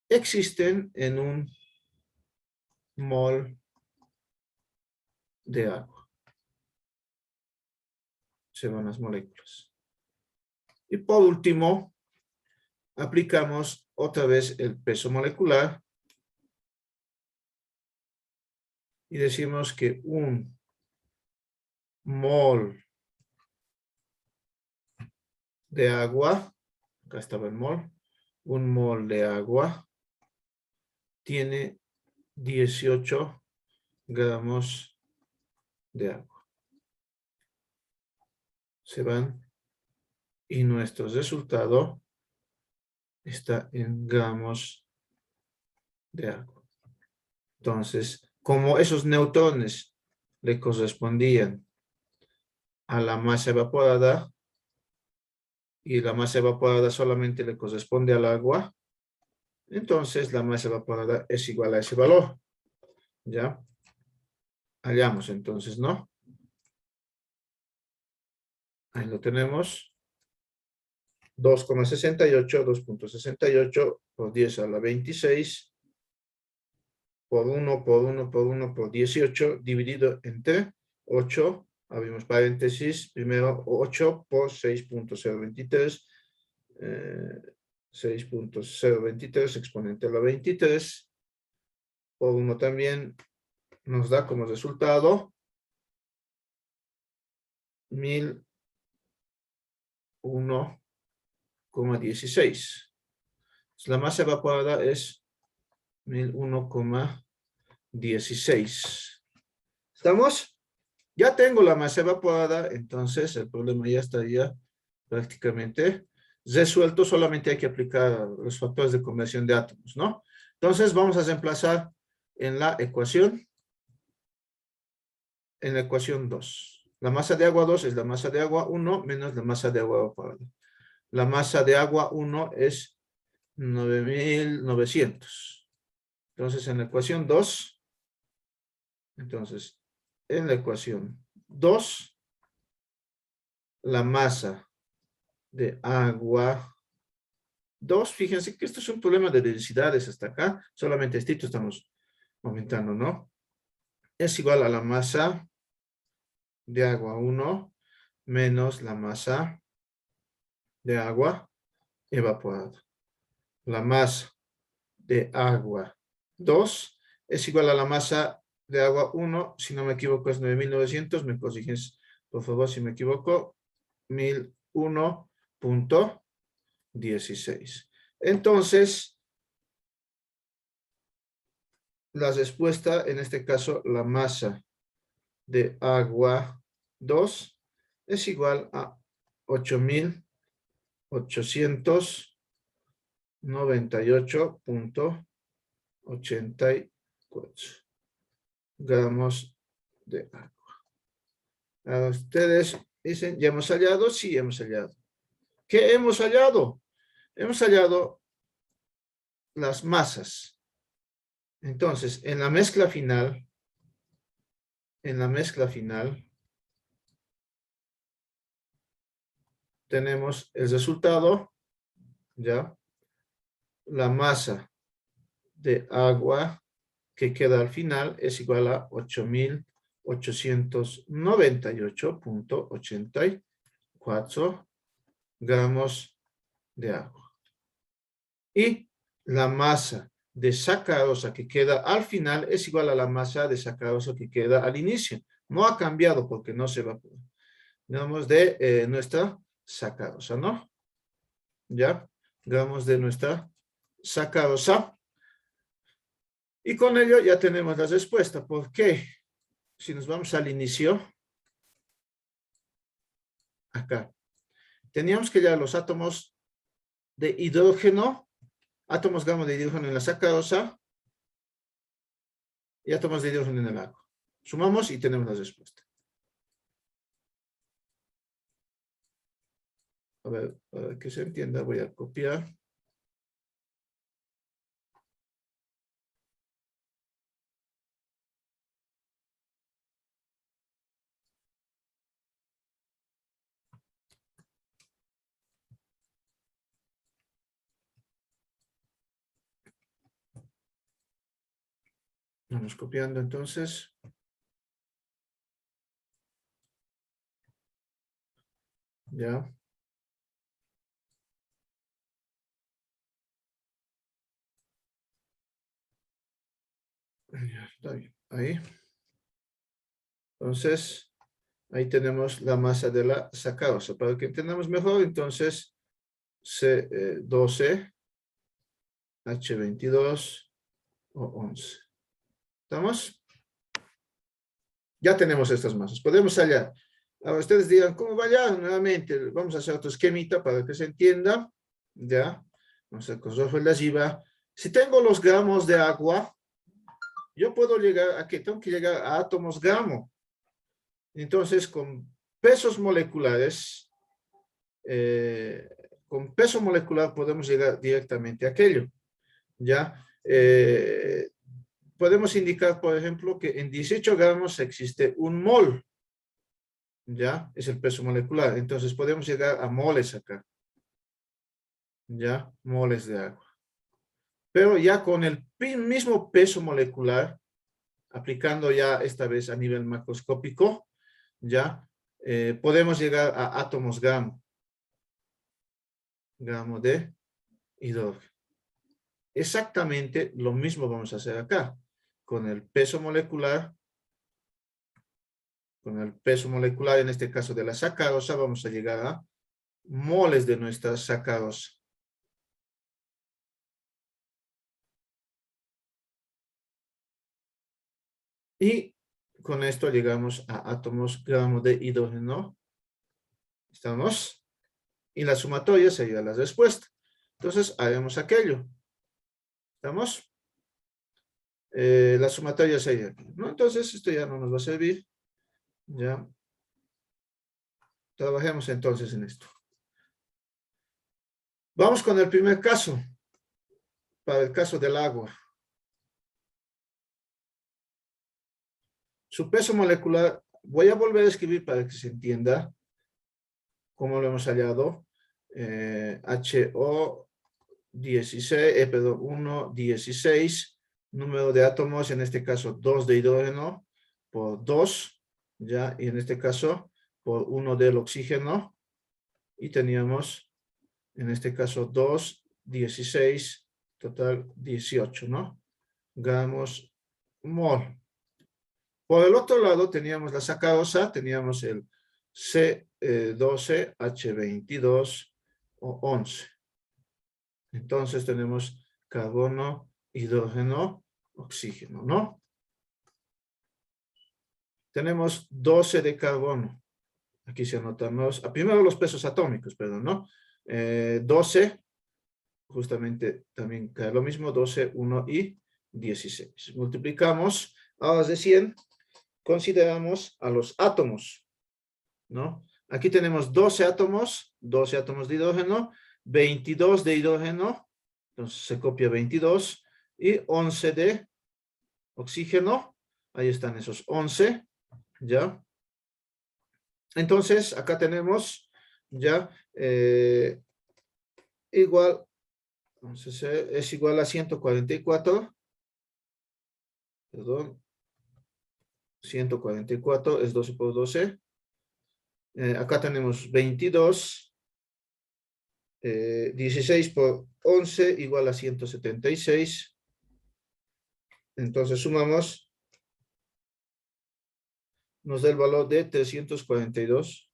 existen en un mol de agua. Se van las moléculas. Y por último, aplicamos otra vez el peso molecular y decimos que un mol de agua, acá estaba el mol, un mol de agua tiene 18 gramos de agua. Se van y nuestro resultado está en gramos de agua. Entonces, como esos neutrones le correspondían a la masa evaporada y la masa evaporada solamente le corresponde al agua, entonces la masa evaporada es igual a ese valor. ¿Ya? Hallamos entonces, ¿no? Ahí lo tenemos. 2,68 por 10 a la 26 por 1 por 1 por 1 por 18 dividido entre 8, abrimos paréntesis, primero 8 por 6,023, 6,023 exponente a la 23 por 1 también nos da como resultado 1001,16. La masa evaporada es 1001,16. ¿Estamos? Ya tengo la masa evaporada, entonces el problema ya estaría prácticamente resuelto. Solamente hay que aplicar los factores de conversión de átomos, ¿no? Entonces vamos a reemplazar en la ecuación 2. La masa de agua 2 es la masa de agua 1 menos la masa de agua evaporada. La masa de agua 1 es 9,900. Entonces, en la ecuación 2, la masa de agua 2, fíjense que esto es un problema de densidades hasta acá, solamente esto estamos aumentando, ¿no? Es igual a la masa de agua 1 menos la masa de agua evaporada. La masa de agua 2 es igual a la masa de agua 1, si no me equivoco es 9,900, me corriges por favor si me equivoco, 1001,16. Entonces, la respuesta, en este caso, la masa de agua 2 es igual a 8.898.84 gramos de agua. Ahora ustedes dicen, ¿ya hemos hallado? Sí, hemos hallado. ¿Qué hemos hallado? Hemos hallado las masas. Entonces, en la mezcla final, tenemos el resultado, ¿ya? La masa de agua que queda al final es igual a 8.898.84 gramos de agua. Y la masa de sacarosa que queda al final es igual a la masa de sacarosa que queda al inicio. No ha cambiado porque no se va. Digamos de nuestra sacarosa, ¿no? ¿Ya? Gramos de nuestra sacarosa. Y con ello ya tenemos la respuesta. ¿Por qué? Si nos vamos al inicio, acá, teníamos que hallar los átomos de hidrógeno, átomos gramos de hidrógeno en la sacarosa y átomos de hidrógeno en el agua. Sumamos y tenemos la respuesta. A ver, para que se entienda, voy a copiar. Vamos copiando entonces. Ya. Ya está bien. Ahí. Entonces, ahí tenemos la masa de la sacarosa. Para que entendamos mejor, entonces, C12, H22 o 11. ¿Estamos? Ya tenemos estas masas. Podemos hallar. Ahora ustedes dirán, ¿cómo va a hallar? Nuevamente, vamos a hacer otro esquemita para que se entienda. Ya. Vamos a con la arriba. Si tengo los gramos de agua, yo puedo llegar a qué? Tengo que llegar a átomos gramo. Entonces, con pesos moleculares, con peso molecular podemos llegar directamente a aquello. ¿Ya? Podemos indicar, por ejemplo, que en 18 gramos existe un mol. ¿Ya? Es el peso molecular. Entonces, podemos llegar a moles acá. ¿Ya? Moles de agua. Pero ya con el mismo peso molecular, aplicando ya esta vez a nivel macroscópico, ya podemos llegar a átomos gramo de hidrógeno. Exactamente lo mismo vamos a hacer acá. Con el peso molecular, en este caso de la sacarosa, vamos a llegar a moles de nuestra sacarosa. Y con esto llegamos a átomos gramo de hidrógeno. ¿Estamos? Y la sumatoria sería la respuesta. Entonces, haremos aquello. ¿Estamos? La sumatoria sería aquí, ¿no? Entonces, esto ya no nos va a servir. Ya. Trabajemos entonces en esto. Vamos con el primer caso. Para el caso del agua. Su peso molecular, voy a volver a escribir para que se entienda cómo lo hemos hallado. HO16, perdón, 1,16, número de átomos, en este caso 2 de hidrógeno por 2, ya, y en este caso por 1 del oxígeno, y teníamos, en este caso 2, 16, total 18, ¿no? Gramos mol. Por el otro lado teníamos la sacarosa, teníamos el C12, H22 o 11. Entonces tenemos carbono, hidrógeno oxígeno, ¿no? Tenemos 12 de carbono. Aquí se anotamos, primero los pesos atómicos, perdón, ¿no? 12, justamente también cae lo mismo, 12, 1 y 16. Multiplicamos, ahora de 100, consideramos a los átomos, ¿no? Aquí tenemos 12 átomos de hidrógeno, 22 de hidrógeno, entonces se copia 22, y 11 de oxígeno, ahí están esos 11, ¿ya? Entonces, acá tenemos ya igual, entonces es igual a 144, perdón, 144 es 12 por 12. Acá tenemos 22, 16 por 11 igual a 176. Entonces sumamos, nos da el valor de 342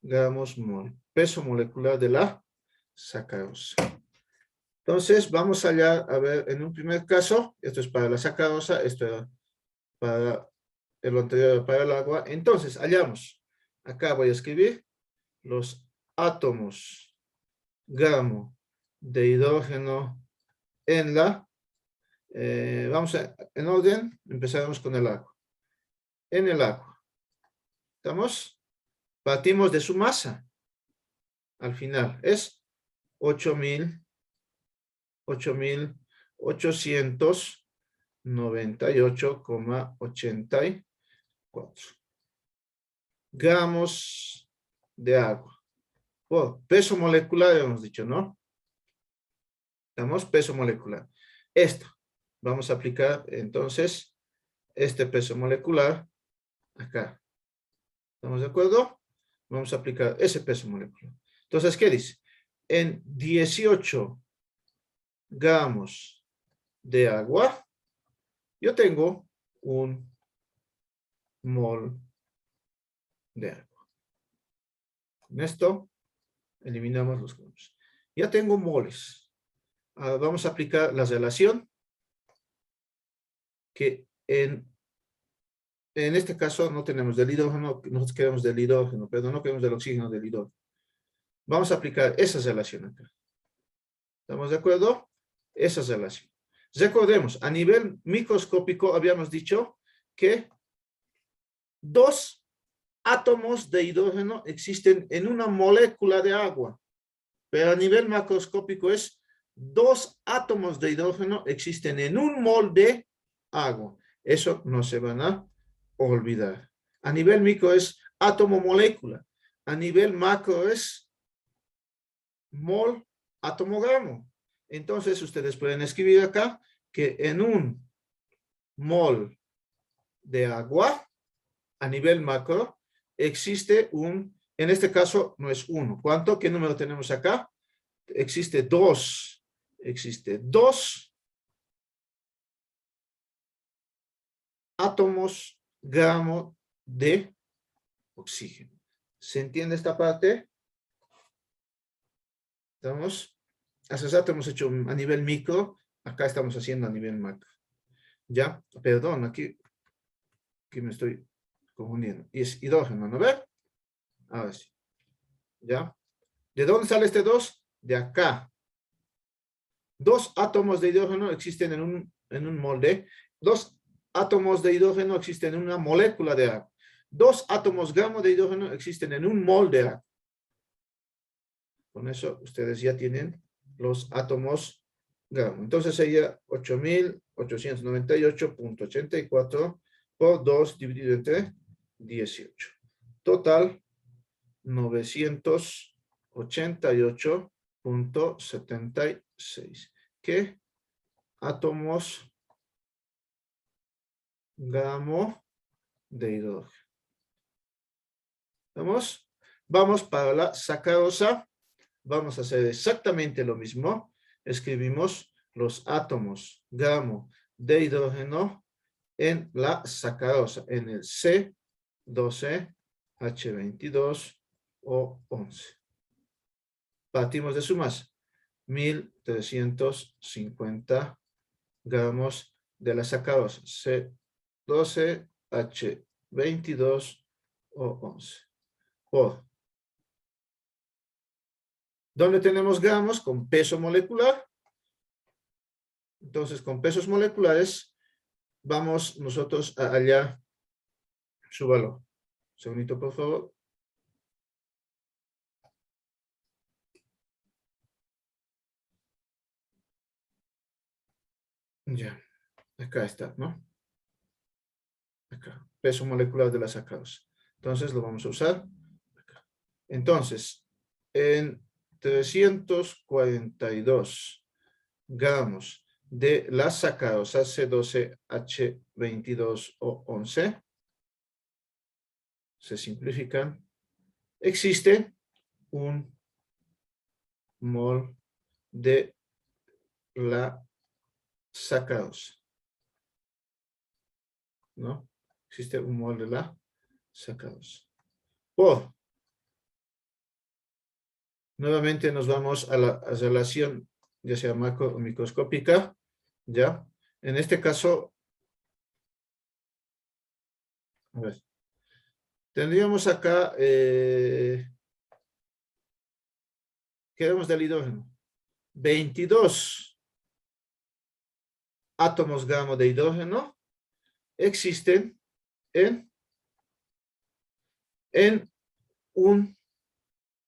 gramos mol, peso molecular de la sacarosa. Entonces vamos allá a ver en un primer caso, esto es para la sacarosa, esto era para el anterior, para el agua. Entonces hallamos, acá voy a escribir los átomos gramo de hidrógeno en la, vamos en orden, empezaremos con el agua. En el agua, ¿estamos? Partimos de su masa. Al final es 8.898,84 gramos de agua. Por peso molecular hemos dicho, ¿no? Damos peso molecular. Esto, vamos a aplicar entonces este peso molecular acá. ¿Estamos de acuerdo? Vamos a aplicar ese peso molecular. Entonces, ¿qué dice? En 18 gramos de agua, yo tengo un mol de agua. Con esto, eliminamos los gramos. Ya tengo moles. Ahora vamos a aplicar la relación que en este caso no tenemos del hidrógeno, nosotros queremos del hidrógeno, pero no queremos del oxígeno, del hidrógeno. Vamos a aplicar esa relación acá. ¿Estamos de acuerdo? Esa relación. Recordemos, a nivel microscópico habíamos dicho que 2 átomos de hidrógeno existen en una molécula de agua, pero a nivel macroscópico es 2 átomos de hidrógeno existen en un mol de agua. Eso no se van a olvidar. A nivel micro es átomo molécula. A nivel macro es mol átomo gramo. Entonces ustedes pueden escribir acá que en un mol de agua a nivel macro existe en este caso no es 1. ¿Cuánto? ¿Qué número tenemos acá? Existe 2. Existe 2 átomos gramo de oxígeno. ¿Se entiende esta parte? ¿Estamos? Hace rato hemos hecho a nivel micro, acá estamos haciendo a nivel macro. ¿Ya? Perdón, aquí me estoy confundiendo. Y es hidrógeno, ¿no ve? Ahora sí. ¿Ya? ¿De dónde sale este 2? De acá. 2 átomos de hidrógeno existen en un molde. 2 átomos de hidrógeno existen en una molécula de agua. 2 átomos gramo de hidrógeno existen en un mol de agua. Con eso ustedes ya tienen los átomos gramo. Entonces sería 8.898.84 por 2 dividido entre 18. Total 988.76. ¿Qué átomos gramo de hidrógeno? ¿Vamos? Vamos para la sacarosa. Vamos a hacer exactamente lo mismo. Escribimos los átomos gramo de hidrógeno en la sacarosa, en el C12H22O11. Partimos de su masa. 1350 gramos de la sacarosa C12, H22 o 11. Por. ¿Dónde tenemos gramos? Con peso molecular. Entonces, con pesos moleculares, vamos nosotros a hallar su valor. Un segundito, por favor. Ya, acá está, ¿no? Acá, peso molecular de la sacarosa. Entonces, lo vamos a usar acá. Entonces, en 342 gramos de la sacarosa C12H22 o 11, se simplifican, existe un mol de la sacarosa, ¿no? Existe un mol de la sacarosa. Por, nuevamente nos vamos a la relación, ya sea macro o microscópica, ¿ya? En este caso, a ver, tendríamos acá, queremos del hidrógeno, 22 átomos gramo de hidrógeno existen en un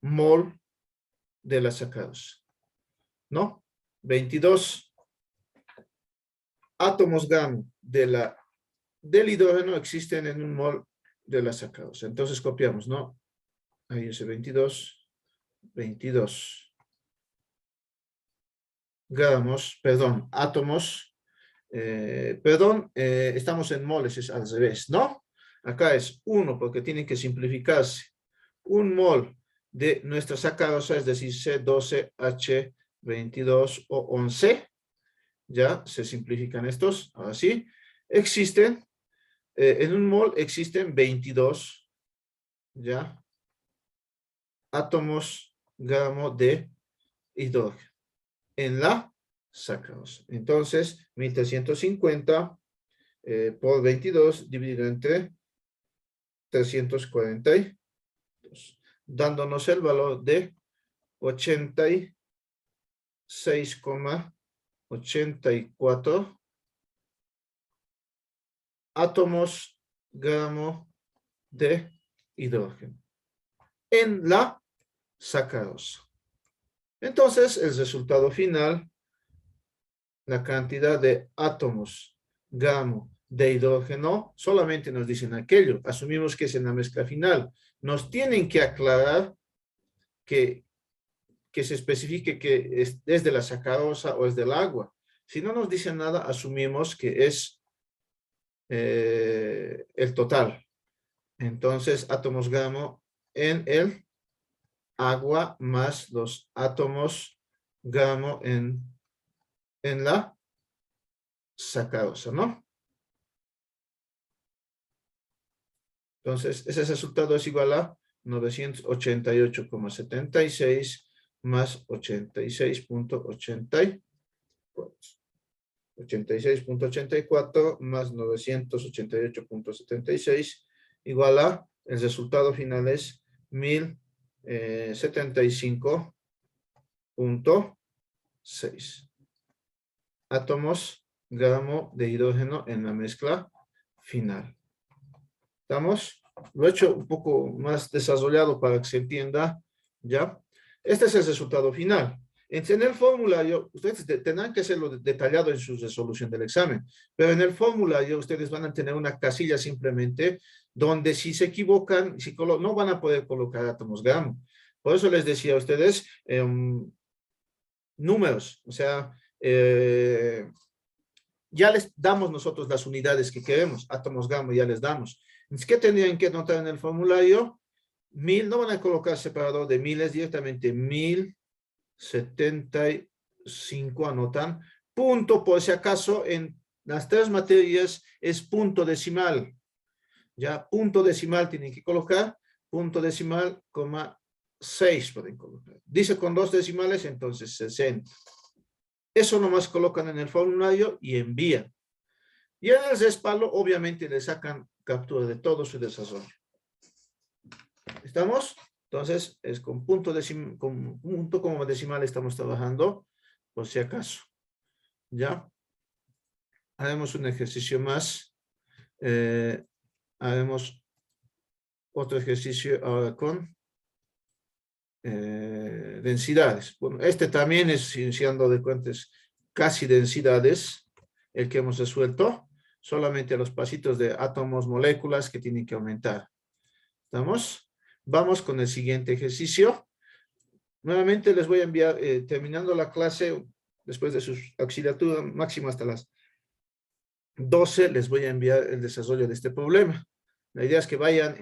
mol de la sacarosa, ¿no? 22 átomos gramo del hidrógeno existen en un mol de la sacarosa. Entonces copiamos, ¿no? Ahí ese 22 gramos, perdón, átomos, estamos en moles, es al revés, ¿no? Acá es 1 porque tiene que simplificarse. Un mol de nuestra sacarosa, es decir, C12H22 o 11, ya se simplifican estos, ahora sí, existen, en un mol existen 22, ya, átomos gramo de hidrógeno en la sacarosa. Entonces, 1350 por 22 dividido entre 342, dándonos el valor de 86,84 átomos gramo de hidrógeno en la sacarosa. Entonces, el resultado final, la cantidad de átomos gramo de hidrógeno, solamente nos dicen aquello. Asumimos que es en la mezcla final. Nos tienen que aclarar que se especifique que es de la sacarosa o es del agua. Si no nos dicen nada, asumimos que es el total. Entonces, átomos gramo en el agua más los átomos gramo en la sacarosa, ¿no? Entonces, ese resultado es igual a 988,76 más 86,84 más 988,76 igual a, el resultado final es 1075,6 átomos gramo de hidrógeno en la mezcla final. ¿Estamos? Lo he hecho un poco más desarrollado para que se entienda, ¿ya? Este es el resultado final. En el formulario, ustedes tendrán que hacerlo detallado en su resolución del examen, pero en el formulario ustedes van a tener una casilla simplemente donde si se equivocan, no van a poder colocar átomos gramo. Por eso les decía a ustedes números, o sea, ya les damos nosotros las unidades que queremos, átomos gramo ya les damos. ¿Qué tendrían que anotar en el formulario? 1000, no van a colocar separador de miles, directamente 1075 anotan. Punto, por si acaso, en las tres materias es punto decimal. Ya, punto decimal tienen que colocar, punto decimal, coma 6 pueden colocar. Dice con 2 decimales, entonces 60. Eso nomás colocan en el formulario y envían. Y en el respaldo, obviamente, le sacan captura de todo su desarrollo. ¿Estamos? Entonces, es con punto como decimal estamos trabajando, por si acaso. ¿Ya? Haremos un ejercicio más. Haremos otro ejercicio ahora con densidades. Bueno, este también es, si ando de cuentas, casi densidades, el que hemos resuelto, solamente los pasitos de átomos, moléculas que tienen que aumentar. ¿Estamos? Vamos con el siguiente ejercicio. Nuevamente les voy a enviar, terminando la clase, después de su auxiliatura máxima hasta las 12, les voy a enviar el desarrollo de este problema. La idea es que vayan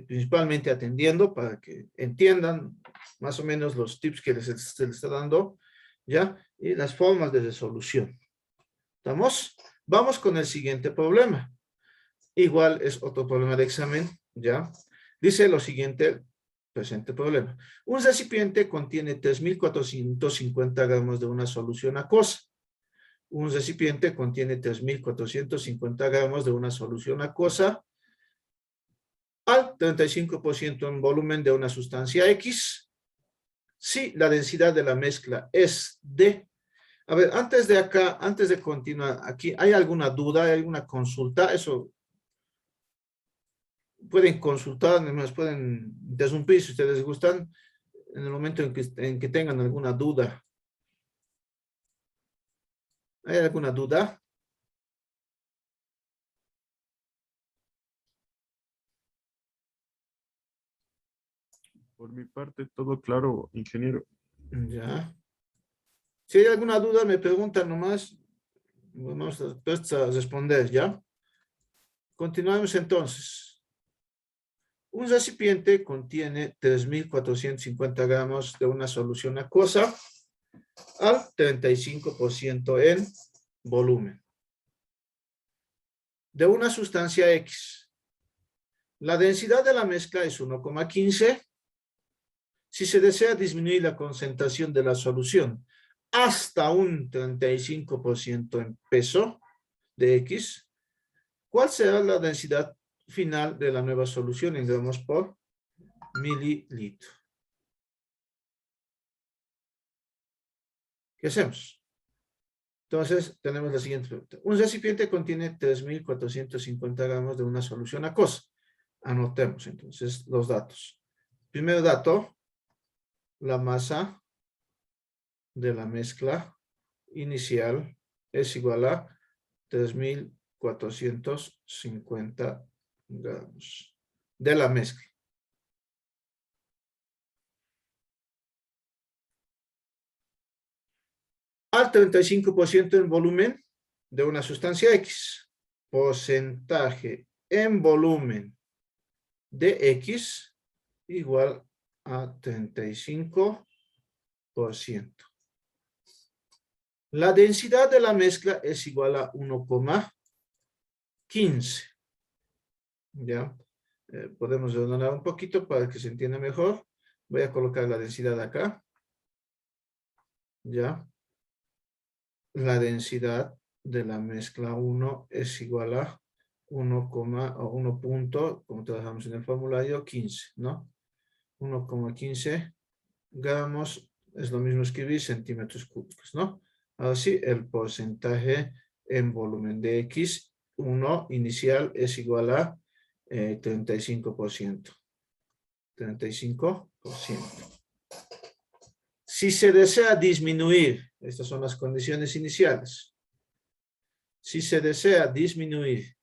principalmente atendiendo para que entiendan más o menos los tips que se les está dando, ¿ya? Y las formas de resolución. ¿Estamos? Vamos con el siguiente problema. Igual es otro problema de examen, ¿ya? Dice lo siguiente, presente problema. Un recipiente contiene 3.450 gramos de una solución acuosa. Un recipiente contiene 3.450 gramos de una solución acuosa al 35% en volumen de una sustancia X, si la densidad de la mezcla es de... A ver, antes de continuar, aquí, ¿hay alguna duda? ¿Hay alguna consulta? Eso pueden consultar, nos pueden interrumpir si ustedes gustan, en el momento en que tengan alguna duda. ¿Hay alguna duda? Por mi parte, todo claro, ingeniero. Ya. Si hay alguna duda, me preguntan nomás. Vamos a responder, ¿ya? Continuamos entonces. Un recipiente contiene 3.450 gramos de una solución acuosa al 35% en volumen de una sustancia X. La densidad de la mezcla es 1,15. Si se desea disminuir la concentración de la solución hasta un 35% en peso de X, ¿cuál será la densidad final de la nueva solución en gramos por mililitro? ¿Qué hacemos? Entonces, tenemos la siguiente pregunta. Un recipiente contiene 3.450 gramos de una solución acuosa. Anotemos entonces los datos. Primer dato, la masa de la mezcla inicial es igual a 3.450 gramos de la mezcla. Al 35% en volumen de una sustancia X. Porcentaje en volumen de X igual a 35%. La densidad de la mezcla es igual a 1,15. ¿Ya? Podemos ordenar un poquito para que se entienda mejor. Voy a colocar la densidad acá. ¿Ya? La densidad de la mezcla 1 es igual a 1, punto, como trabajamos en el formulario, 15, ¿no? 1,15 gramos, es lo mismo escribir centímetros cúbicos, ¿no? Así, el porcentaje en volumen de X, 1 inicial es igual a 35%. 35%. Si se desea disminuir, estas son las condiciones iniciales. Si se desea disminuir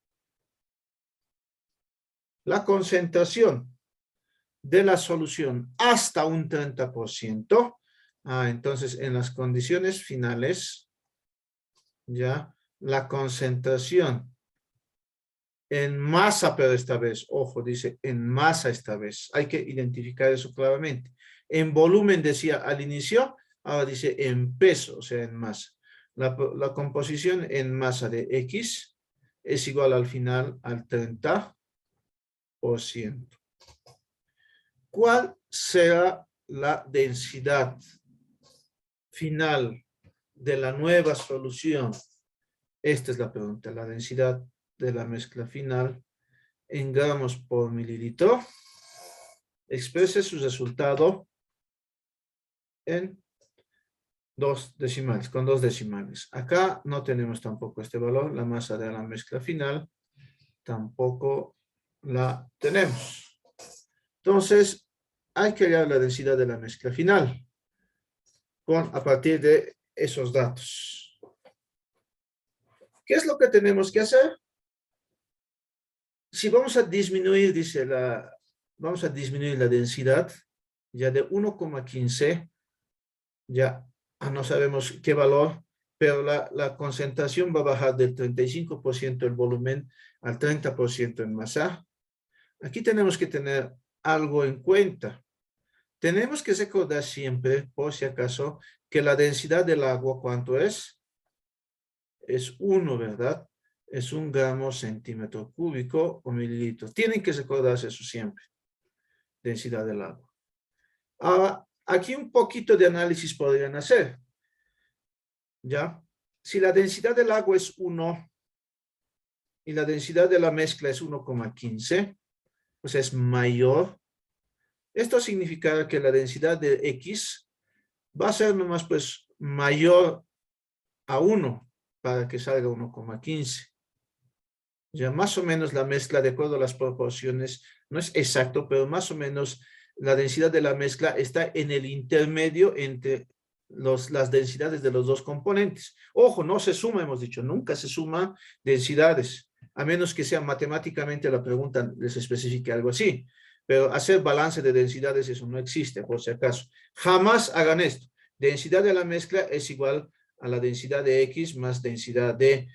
la concentración de la solución hasta un 30%, entonces en las condiciones finales, ya, la concentración en masa, pero esta vez, ojo, dice en masa esta vez, hay que identificar eso claramente. En volumen decía al inicio, ahora dice en peso, o sea, en masa. La composición en masa de X es igual al final al 30%. ¿Cuál será la densidad final de la nueva solución? Esta es la pregunta, la densidad de la mezcla final en gramos por mililitro. Exprese su resultado en con dos decimales. Acá no tenemos tampoco este valor, la masa de la mezcla final tampoco la tenemos. Entonces, hay que hallar la densidad de la mezcla final a partir de esos datos. ¿Qué es lo que tenemos que hacer? Si vamos a disminuir, vamos a disminuir la densidad ya de 1,15, ya no sabemos qué valor, pero la concentración va a bajar del 35% el volumen al 30% en masa. Aquí tenemos que tener algo en cuenta. Tenemos que recordar siempre, por si acaso, que la densidad del agua, ¿cuánto es? Es 1, ¿verdad? Es 1 gramo centímetro cúbico o mililitro. Tienen que recordarse eso siempre. Densidad del agua. Ahora, aquí un poquito de análisis podrían hacer. ¿Ya? Si la densidad del agua es 1 y la densidad de la mezcla es 1,15, pues es mayor. Esto significa que la densidad de X va a ser nomás pues mayor a 1 para que salga 1,15. Ya más o menos la mezcla, de acuerdo a las proporciones, no es exacto, pero más o menos la densidad de la mezcla está en el intermedio entre las densidades de los dos componentes. Ojo, no se suma, hemos dicho, nunca se suma densidades, a menos que sea matemáticamente la pregunta les especifique algo así. Pero hacer balance de densidades, eso no existe, por si acaso. Jamás hagan esto. Densidad de la mezcla es igual a la densidad de X más densidad de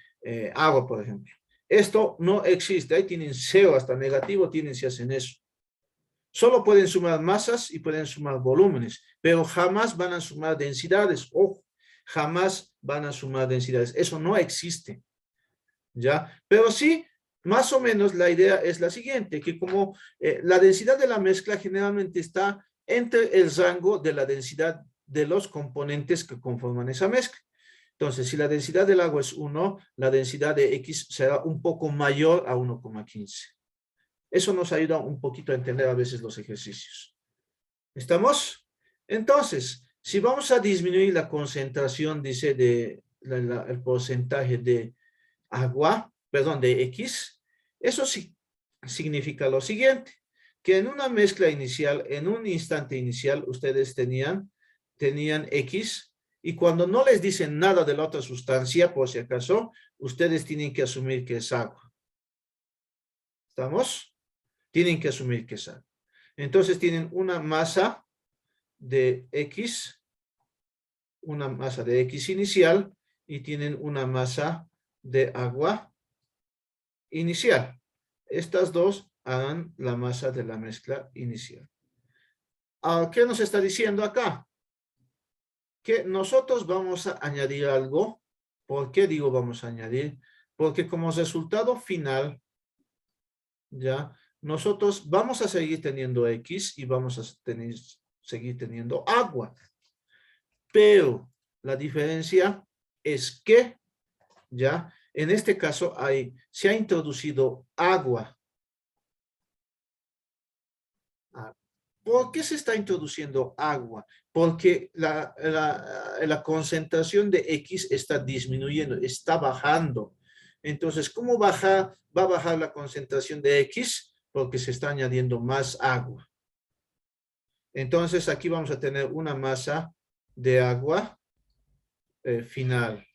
agua, por ejemplo. Esto no existe. Ahí tienen cero, hasta negativo tienen si hacen eso. Solo pueden sumar masas y pueden sumar volúmenes, pero jamás van a sumar densidades. Ojo, jamás van a sumar densidades. Eso no existe. ¿Ya? Pero sí, más o menos la idea es la siguiente, que como la densidad de la mezcla generalmente está entre el rango de la densidad de los componentes que conforman esa mezcla. Entonces, si la densidad del agua es 1, la densidad de X será un poco mayor a 1,15. Eso nos ayuda un poquito a entender a veces los ejercicios. ¿Estamos? Entonces, si vamos a disminuir la concentración, dice, el porcentaje de agua, perdón, de X, eso sí significa lo siguiente, que en una mezcla inicial, en un instante inicial, ustedes tenían X, y cuando no les dicen nada de la otra sustancia, por si acaso, ustedes tienen que asumir que es agua. ¿Estamos? Tienen que asumir que es agua. Entonces tienen una masa de X, inicial, y tienen una masa de agua inicial. Estas dos harán la masa de la mezcla inicial. ¿Qué nos está diciendo acá? Que nosotros vamos a añadir algo. ¿Por qué digo vamos a añadir? Porque como resultado final, ya, nosotros vamos a seguir teniendo X y vamos a seguir teniendo agua. Pero la diferencia es que, ya, en este caso se ha introducido agua. ¿Por qué se está introduciendo agua? Porque la concentración de X está disminuyendo, está bajando. Entonces, ¿cómo va a bajar la concentración de X? Porque se está añadiendo más agua. Entonces, aquí vamos a tener una masa de agua final.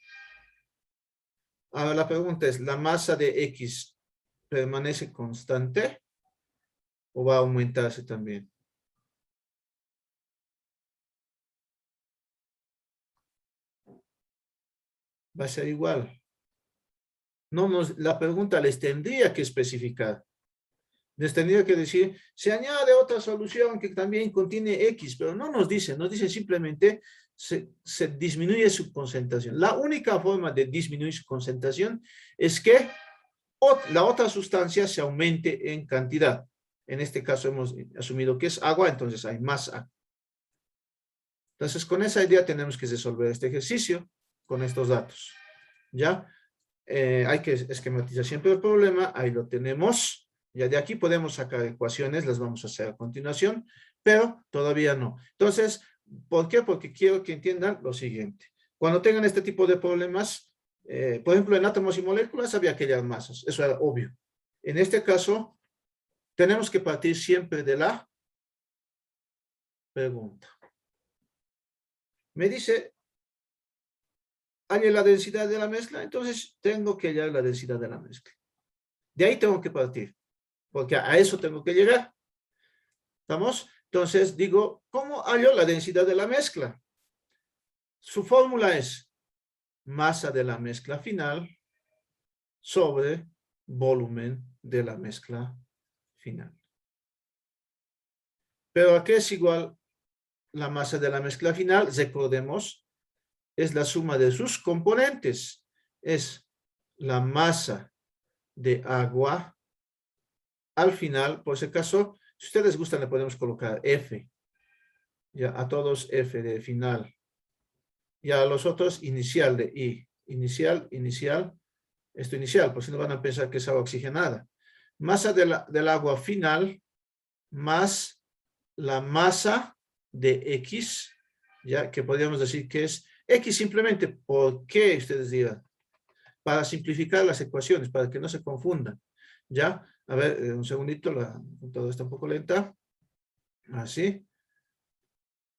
Ahora la pregunta es, ¿la masa de X permanece constante o va a aumentarse también? Va a ser igual. La pregunta les tendría que especificar. Les tendría que decir, se añade otra solución que también contiene X, pero no nos dice simplemente se disminuye su concentración. La única forma de disminuir su concentración es que la otra sustancia se aumente en cantidad. En este caso hemos asumido que es agua, entonces hay más agua. Entonces, con esa idea tenemos que resolver este ejercicio con estos datos. ¿Ya? Hay que esquematizar siempre el problema, ahí lo tenemos. Ya de aquí podemos sacar ecuaciones, las vamos a hacer a continuación, pero todavía no. Entonces, ¿por qué? Porque quiero que entiendan lo siguiente. Cuando tengan este tipo de problemas, por ejemplo, en átomos y moléculas había que hallar masas, eso era obvio. En este caso, tenemos que partir siempre de la pregunta. Me dice, halle la densidad de la mezcla, entonces tengo que hallar la densidad de la mezcla. De ahí tengo que partir, porque a eso tengo que llegar. ¿Estamos? Entonces digo, ¿cómo hallo la densidad de la mezcla? Su fórmula es masa de la mezcla final sobre volumen de la mezcla final. ¿Pero a qué es igual la masa de la mezcla final? Recordemos, es la suma de sus componentes. Es la masa de agua al final, por si acaso, si ustedes gustan, le podemos colocar F. Ya a todos F de final. Y a los otros inicial de I. Inicial. Esto inicial, por si no van a pensar que es agua oxigenada. Masa del agua final más la masa de X, ya que podríamos decir que es X simplemente. ¿Por qué? Ustedes dirán. Para simplificar las ecuaciones, para que no se confundan. ¿Ya? A ver, un segundito, la computadora está un poco lenta. Así.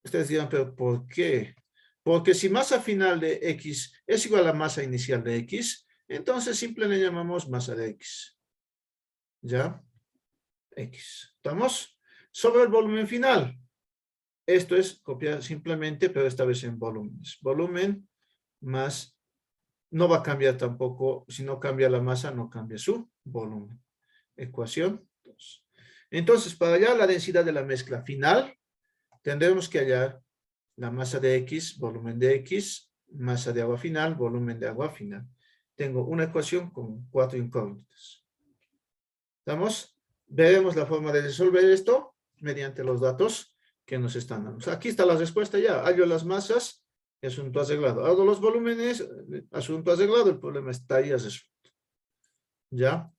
Ustedes dirán, pero ¿por qué? Porque si masa final de X es igual a masa inicial de X, entonces simplemente le llamamos masa de X. ¿Ya? X. ¿Estamos? Sobre el volumen final. Esto es copiar simplemente, pero esta vez en volúmenes. Volumen más, no va a cambiar tampoco, si no cambia la masa, no cambia su volumen. Ecuación 2. Entonces, para hallar la densidad de la mezcla final, tendremos que hallar la masa de X, volumen de X, masa de agua final, volumen de agua final. Tengo una ecuación con 4 incógnitas. ¿Estamos? Veremos la forma de resolver esto mediante los datos que nos están dando. O sea, aquí está la respuesta ya. Hallo las masas, asunto arreglado. Hago los volúmenes, asunto arreglado. El problema está ahí resuelto. ¿Ya?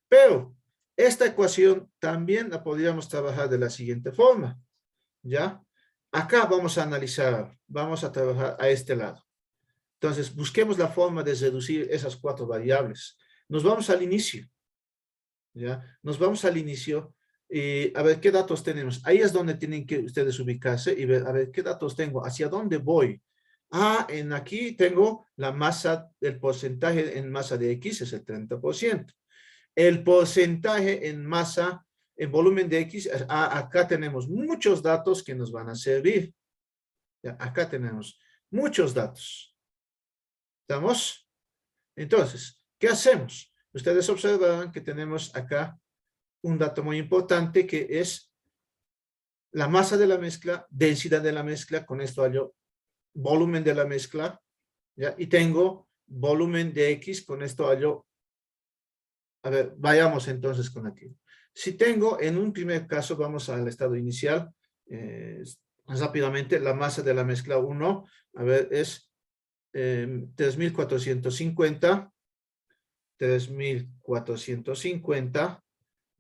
Pero esta ecuación también la podríamos trabajar de la siguiente forma. ¿Ya? Acá vamos a analizar, vamos a trabajar a este lado. Entonces, busquemos la forma de reducir esas 4 variables. Nos vamos al inicio. ¿Ya? Nos vamos al inicio y a ver qué datos tenemos. Ahí es donde tienen que ustedes ubicarse y ver, a ver qué datos tengo, hacia dónde voy. En aquí tengo la masa, el porcentaje en masa de X es el 30%. El porcentaje en masa, en volumen de X, acá tenemos muchos datos que nos van a servir. ¿Ya? Acá tenemos muchos datos. ¿Estamos? Entonces, ¿qué hacemos? Ustedes observarán que tenemos acá un dato muy importante que es la masa de la mezcla, densidad de la mezcla, con esto hallo volumen de la mezcla, ¿ya? Y tengo volumen de X, con esto hallo, a ver, vayamos entonces con aquí. Si tengo, en un primer caso, vamos al estado inicial, rápidamente, la masa de la mezcla 1, a ver, es 3.450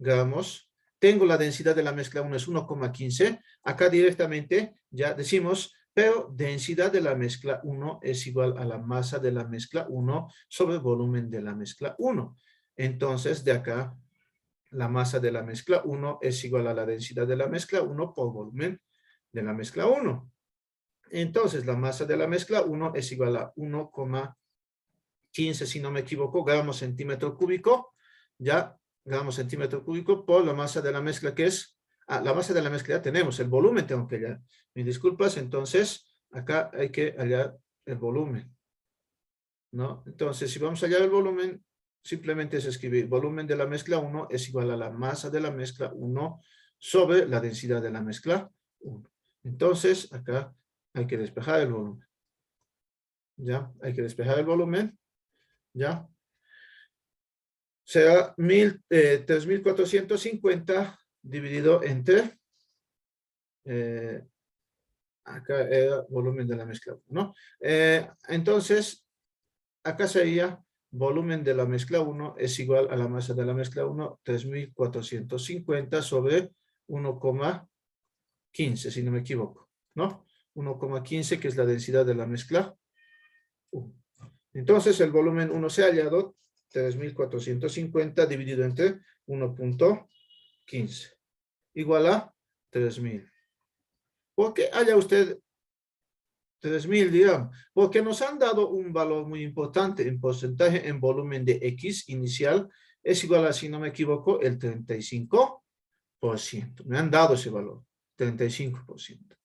gramos. Tengo la densidad de la mezcla 1 es 1,15. Acá directamente ya decimos, pero densidad de la mezcla 1 es igual a la masa de la mezcla 1 sobre volumen de la mezcla 1. Entonces, de acá, la masa de la mezcla 1 es igual a la densidad de la mezcla 1 por volumen de la mezcla 1. Entonces, la masa de la mezcla 1 es igual a 1,15, si no me equivoco, gramos centímetro cúbico, ya, gramos centímetro cúbico por la masa de la mezcla que es, la masa de la mezcla ya tenemos, el volumen tengo que hallar. Mis disculpas, entonces, acá hay que hallar el volumen, ¿no? Entonces, si vamos a hallar el volumen, simplemente es escribir, volumen de la mezcla 1 es igual a la masa de la mezcla 1 sobre la densidad de la mezcla 1. Entonces, acá hay que despejar el volumen. ¿Ya? Hay que despejar el volumen. ¿Ya? será 3.450 dividido entre, acá era volumen de la mezcla, ¿no? Entonces, acá sería volumen de la mezcla 1 es igual a la masa de la mezcla 1, 3.450 sobre 1,15, si no me equivoco, ¿no? 1,15, que es la densidad de la mezcla 1. Entonces, el volumen 1 se ha hallado 3.450 dividido entre 1,15, igual a 3.000. ¿Por qué haya usted 3.000, digamos? Porque nos han dado un valor muy importante en porcentaje en volumen de X inicial, es igual a, si no me equivoco, el 35%. Me han dado ese valor, 35%.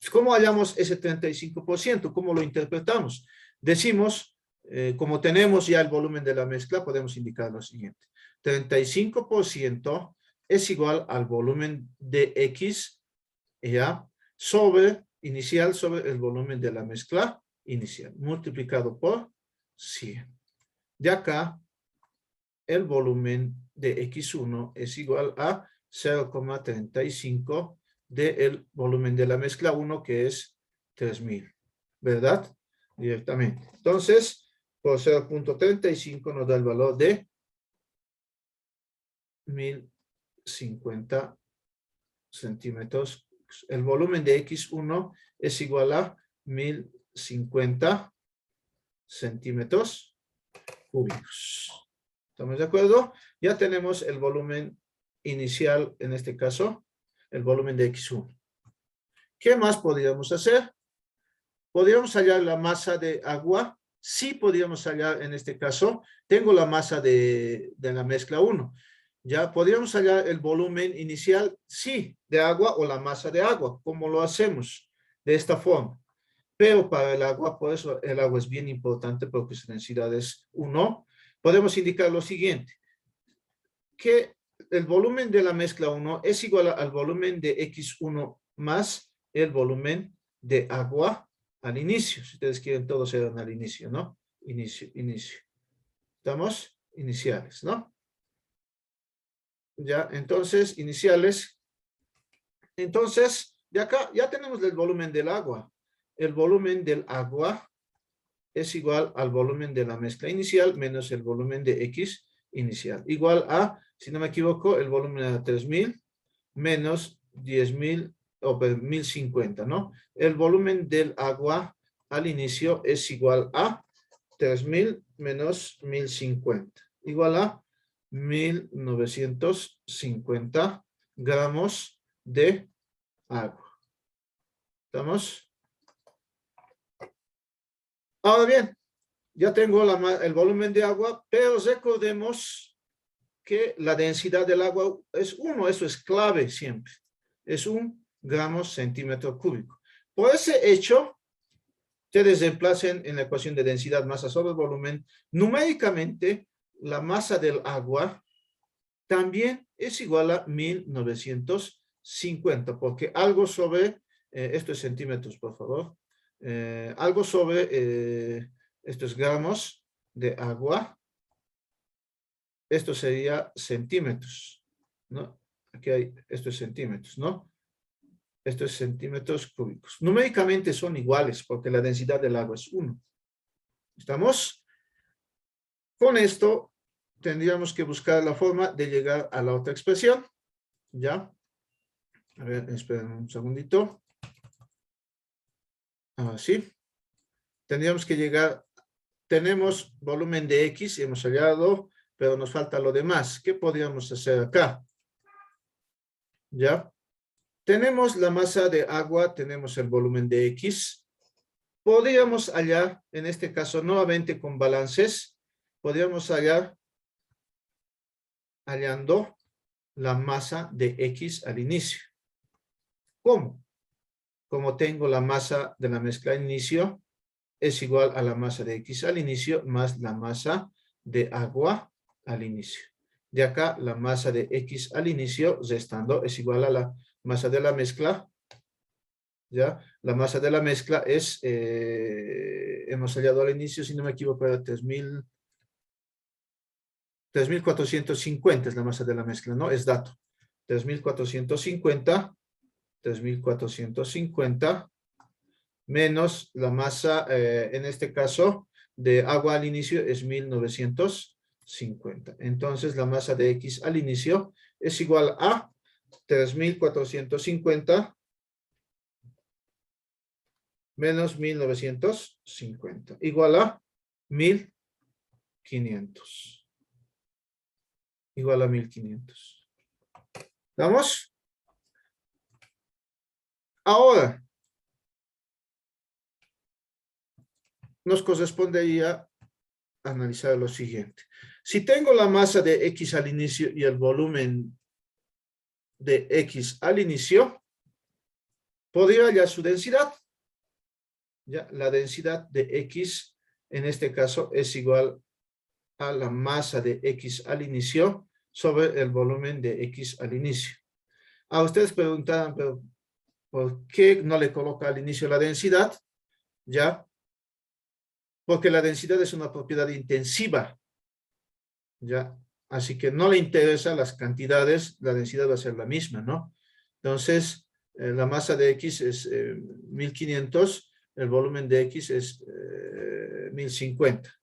¿Cómo hallamos ese 35%? ¿Cómo lo interpretamos? Decimos, como tenemos ya el volumen de la mezcla, podemos indicar lo siguiente. 35% es igual al volumen de X, ¿ya? Inicial sobre el volumen de la mezcla inicial, multiplicado por 100. De acá, el volumen de X1 es igual a 0,35 del volumen de la mezcla 1, que es 3.000, ¿verdad? Directamente. Entonces, por 0,35 nos da el valor de 1.050 centímetros. El volumen de X1 es igual a 1.050 centímetros cúbicos. ¿Estamos de acuerdo? Ya tenemos el volumen inicial, en este caso, el volumen de X1. ¿Qué más podríamos hacer? ¿Podríamos hallar la masa de agua? Sí podríamos hallar, en este caso, tengo la masa de la mezcla 1. ¿Ya podríamos hallar el volumen inicial? Sí, de agua o la masa de agua. ¿Cómo lo hacemos? De esta forma. Pero para el agua, por eso el agua es bien importante porque su densidad es 1. Podemos indicar lo siguiente, que el volumen de la mezcla 1 es igual al volumen de X1 más el volumen de agua al inicio. Si ustedes quieren, todos eran al inicio, ¿no? Inicio. ¿Estamos? Iniciales, ¿no? Ya, entonces, iniciales. Entonces, de acá ya tenemos el volumen del agua. El volumen del agua es igual al volumen de la mezcla inicial menos el volumen de X inicial. Igual a, si no me equivoco, el volumen de 3.000 menos 10.000 o 1.050, ¿no? El volumen del agua al inicio es igual a 3.000 menos 1.050. Igual a 1.950 gramos de agua. ¿Estamos? Ahora bien, ya tengo el volumen de agua, pero recordemos que la densidad del agua es 1, eso es clave siempre. Es 1 gramo centímetro cúbico. Por ese hecho, ustedes reemplacen en la ecuación de densidad masa sobre volumen, numéricamente la masa del agua también es igual a 1.950, porque algo sobre, esto es centímetros, por favor, algo sobre estos gramos de agua, esto sería centímetros, ¿no? Aquí hay, esto es centímetros, ¿no? Esto es centímetros cúbicos. Numéricamente son iguales porque la densidad del agua es 1. ¿Estamos? Con esto tendríamos que buscar la forma de llegar a la otra expresión. ¿Ya? A ver, esperen un segundito. Así. Tendríamos que llegar, tenemos volumen de X, hemos hallado, pero nos falta lo demás. ¿Qué podríamos hacer acá? ¿Ya? Tenemos la masa de agua, tenemos el volumen de X. Podríamos hallar, en este caso, nuevamente con balances, podríamos hallar, hallando la masa de X al inicio. ¿Cómo? Como tengo la masa de la mezcla al inicio, es igual a la masa de X al inicio más la masa de agua al inicio. De acá, la masa de X al inicio, restando, es igual a la masa de la mezcla. ¿Ya? La masa de la mezcla es, hemos hallado al inicio, si no me equivoco, era 3.000 3.450 es la masa de la mezcla, ¿no? Es dato. 3.450 menos la masa, en este caso, de agua al inicio es 1.950. Entonces, la masa de X al inicio es igual a 3.450 menos 1.950, igual a 1.500. Igual a 1.500. ¿Vamos? Ahora, nos correspondería analizar lo siguiente. Si tengo la masa de X al inicio y el volumen de X al inicio, podría hallar su densidad. Ya, la densidad de X, en este caso, es igual a la masa de X al inicio sobre el volumen de X al inicio. A ustedes preguntarán, pero ¿por qué no le coloca al inicio la densidad? Ya, porque la densidad es una propiedad intensiva. Ya, así que no le interesan las cantidades, la densidad va a ser la misma, ¿no? Entonces, la masa de X es 1.500, el volumen de X es 1.050.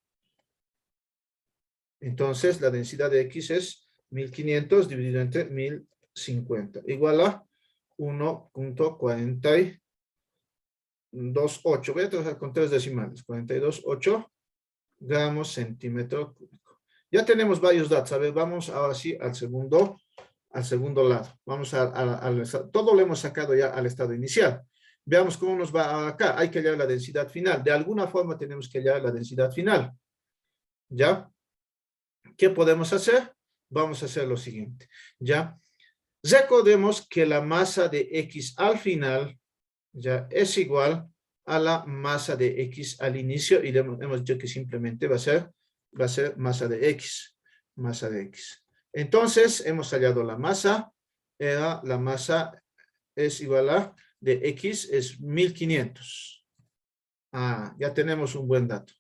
Entonces, la densidad de X es 1.500 dividido entre 1.050, igual a 1.428. Voy a trabajar con 3 decimales. 42.8 gramos centímetro cúbico. Ya tenemos varios datos. A ver, vamos ahora sí al segundo lado. Vamos todo lo hemos sacado ya al estado inicial. Veamos cómo nos va acá. Hay que hallar la densidad final. De alguna forma tenemos que hallar la densidad final. ¿Ya? ¿Qué podemos hacer? Vamos a hacer lo siguiente. ¿Ya? Recordemos que la masa de X al final ya es igual a la masa de X al inicio, y hemos dicho que simplemente va a ser masa de X. Masa de X. Entonces, hemos hallado la masa. La masa es igual a de X es 1.500. Ya tenemos un buen dato.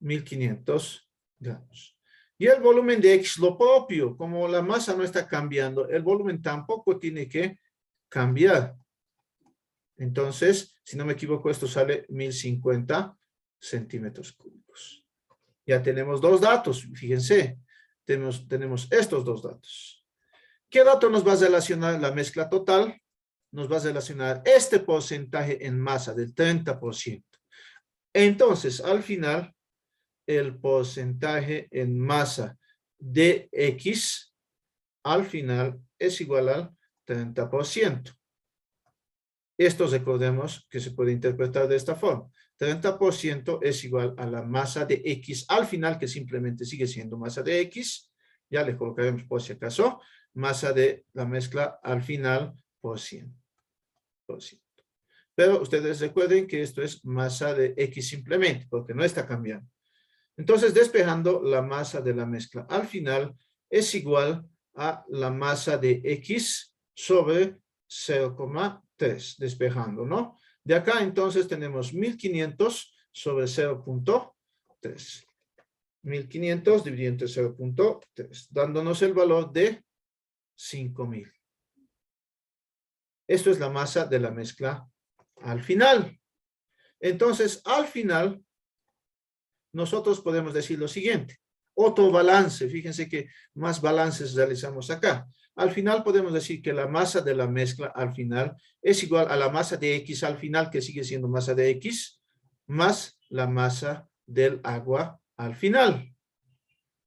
1.500 gramos. Y el volumen de X, lo propio, como la masa no está cambiando, el volumen tampoco tiene que cambiar. Entonces, si no me equivoco, esto sale 1.050 centímetros cúbicos. Ya tenemos dos datos, fíjense, tenemos estos dos datos. ¿Qué dato nos va a relacionar la mezcla total? Nos va a relacionar este porcentaje en masa del 30%. Entonces, al final, el porcentaje en masa de X al final es igual al 30%. Esto recordemos que se puede interpretar de esta forma. 30% es igual a la masa de X al final, que simplemente sigue siendo masa de X. Ya le colocaremos por si acaso, masa de la mezcla al final por 100%. Pero ustedes recuerden que esto es masa de X simplemente, porque no está cambiando. Entonces, despejando, la masa de la mezcla al final es igual a la masa de X sobre 0,3, despejando, ¿no? De acá, entonces, tenemos 1.500 sobre 0,3. 1.500 dividido entre 0,3, dándonos el valor de 5.000. Esto es la masa de la mezcla al final. Entonces, al final, nosotros podemos decir lo siguiente. Otro balance, fíjense que más balances realizamos acá. Al final podemos decir que la masa de la mezcla al final es igual a la masa de X al final, que sigue siendo masa de X, más la masa del agua al final.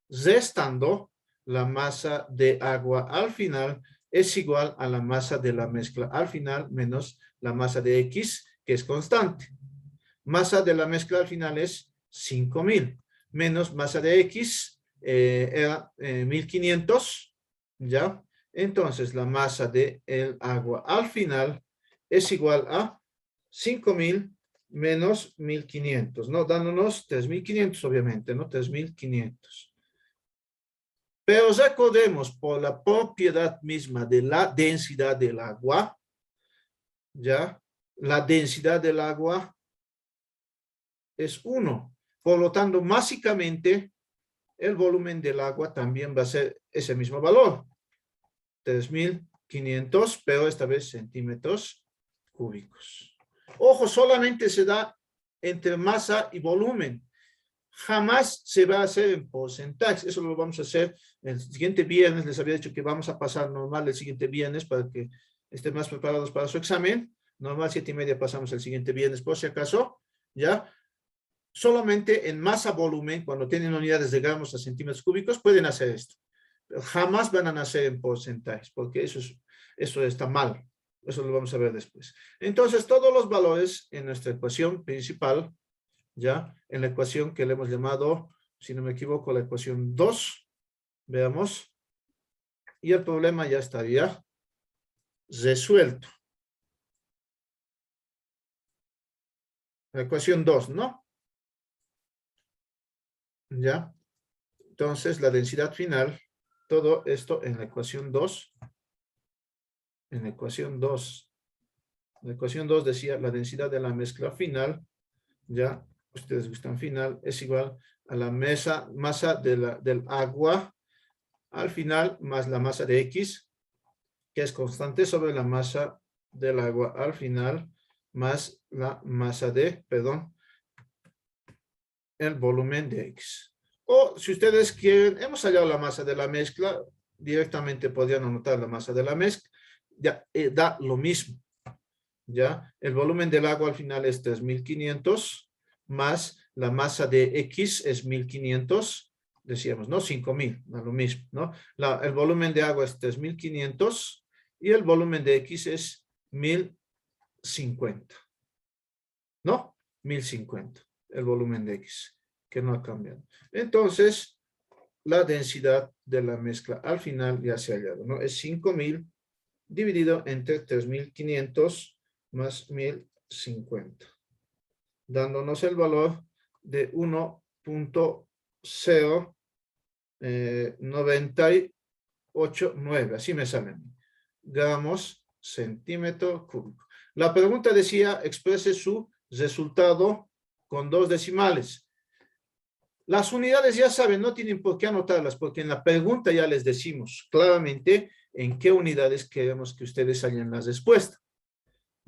Restando, la masa de agua al final es igual a la masa de la mezcla al final menos la masa de X, que es constante. Masa de la mezcla al final es 5.000 menos masa de X era 1.500, ¿ya? Entonces, la masa del agua al final es igual a 5.000 menos 1.500, ¿no? Dándonos 3.500, obviamente, ¿no? 3.500. Pero recordemos, por la propiedad misma de la densidad del agua, ¿ya? La densidad del agua es 1. Por lo tanto, básicamente, el volumen del agua también va a ser ese mismo valor, 3.500, pero esta vez centímetros cúbicos. Ojo, solamente se da entre masa y volumen. Jamás se va a hacer en porcentajes. Eso lo vamos a hacer el siguiente viernes. Les había dicho que vamos a pasar normal el siguiente viernes para que estén más preparados para su examen. Normal 7:30 pasamos el siguiente viernes por si acaso, ¿ya? Solamente en masa-volumen, cuando tienen unidades de gramos a centímetros cúbicos, pueden hacer esto. Pero jamás van a hacer en porcentajes, porque eso está mal. Eso lo vamos a ver después. Entonces, todos los valores en nuestra ecuación principal, ya, en la ecuación que le hemos llamado, si no me equivoco, la ecuación 2, veamos, y el problema ya estaría resuelto. La ecuación 2, ¿no? Ya. Entonces, la densidad final, todo esto en la ecuación 2. En la ecuación 2. La ecuación 2 decía la densidad de la mezcla final, ya, ustedes gustan final, es igual a la masa del agua al final más la masa de X, que es constante sobre la masa del agua al final, más la masa de, perdón, el volumen de X. O si ustedes quieren, hemos hallado la masa de la mezcla, directamente podrían anotar la masa de la mezcla, ya da lo mismo. Ya, el volumen del agua al final es 3.500, más la masa de X es 1.500, decíamos, ¿no? 5.000, da lo mismo, ¿no? El volumen de agua es 3.500 y el volumen de X es 1.050, ¿no? 1.050, el volumen de X, que no ha cambiado. Entonces, la densidad de la mezcla al final ya se ha hallado, ¿no? Es 5.000 dividido entre 3.500 más 1.050, dándonos el valor de 1.0989, así me salen, gramos centímetro cúbico. La pregunta decía, exprese su resultado con 2 decimales. Las unidades ya saben, no tienen por qué anotarlas, porque en la pregunta ya les decimos claramente en qué unidades queremos que ustedes hallen la respuesta.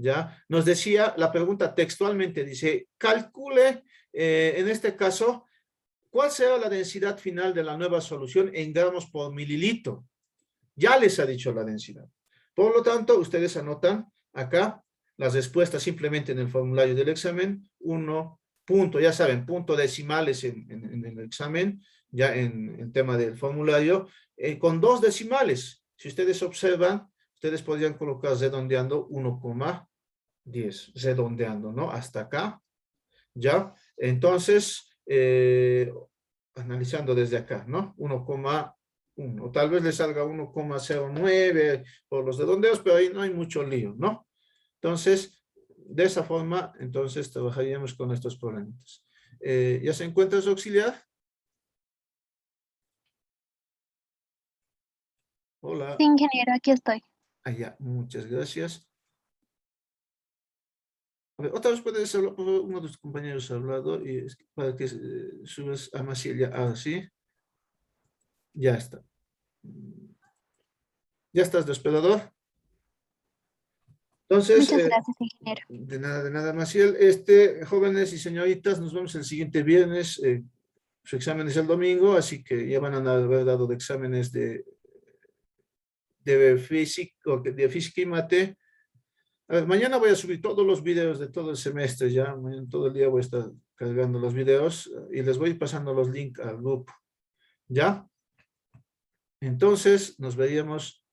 ¿Ya? Nos decía, la pregunta textualmente dice, calcule, en este caso, ¿cuál será la densidad final de la nueva solución en gramos por mililitro? Ya les ha dicho la densidad. Por lo tanto, ustedes anotan acá las respuestas simplemente en el formulario del examen, 1 punto, ya saben, punto decimales en el examen, ya en el tema del formulario, con 2 decimales. Si ustedes observan, ustedes podrían colocar redondeando 1,10, redondeando, ¿no? Hasta acá, ¿ya? Entonces, analizando desde acá, ¿no? 1,1, tal vez le salga 1,09 por los redondeos, pero ahí no hay mucho lío, ¿no? Entonces, de esa forma, entonces trabajaríamos con estos problemas. ¿Ya se encuentra su auxiliar? Hola. Sí, ingeniero, aquí estoy. Allá, muchas gracias. A ver, otra vez puedes hablar, por favor, uno de tus compañeros ha hablado y para que subas a Maciel ya, así. Ya está. ¿Ya estás de hospedador? Entonces, Muchas gracias, ingeniero. de nada, Maciel. Jóvenes y señoritas, nos vemos el siguiente viernes. Su examen es el domingo, así que ya van a haber dado de exámenes de física y mate. A ver, mañana voy a subir todos los videos de todo el semestre ya. Mañana todo el día voy a estar cargando los videos y les voy pasando los links al grupo. ¿Ya? Entonces, nos veríamos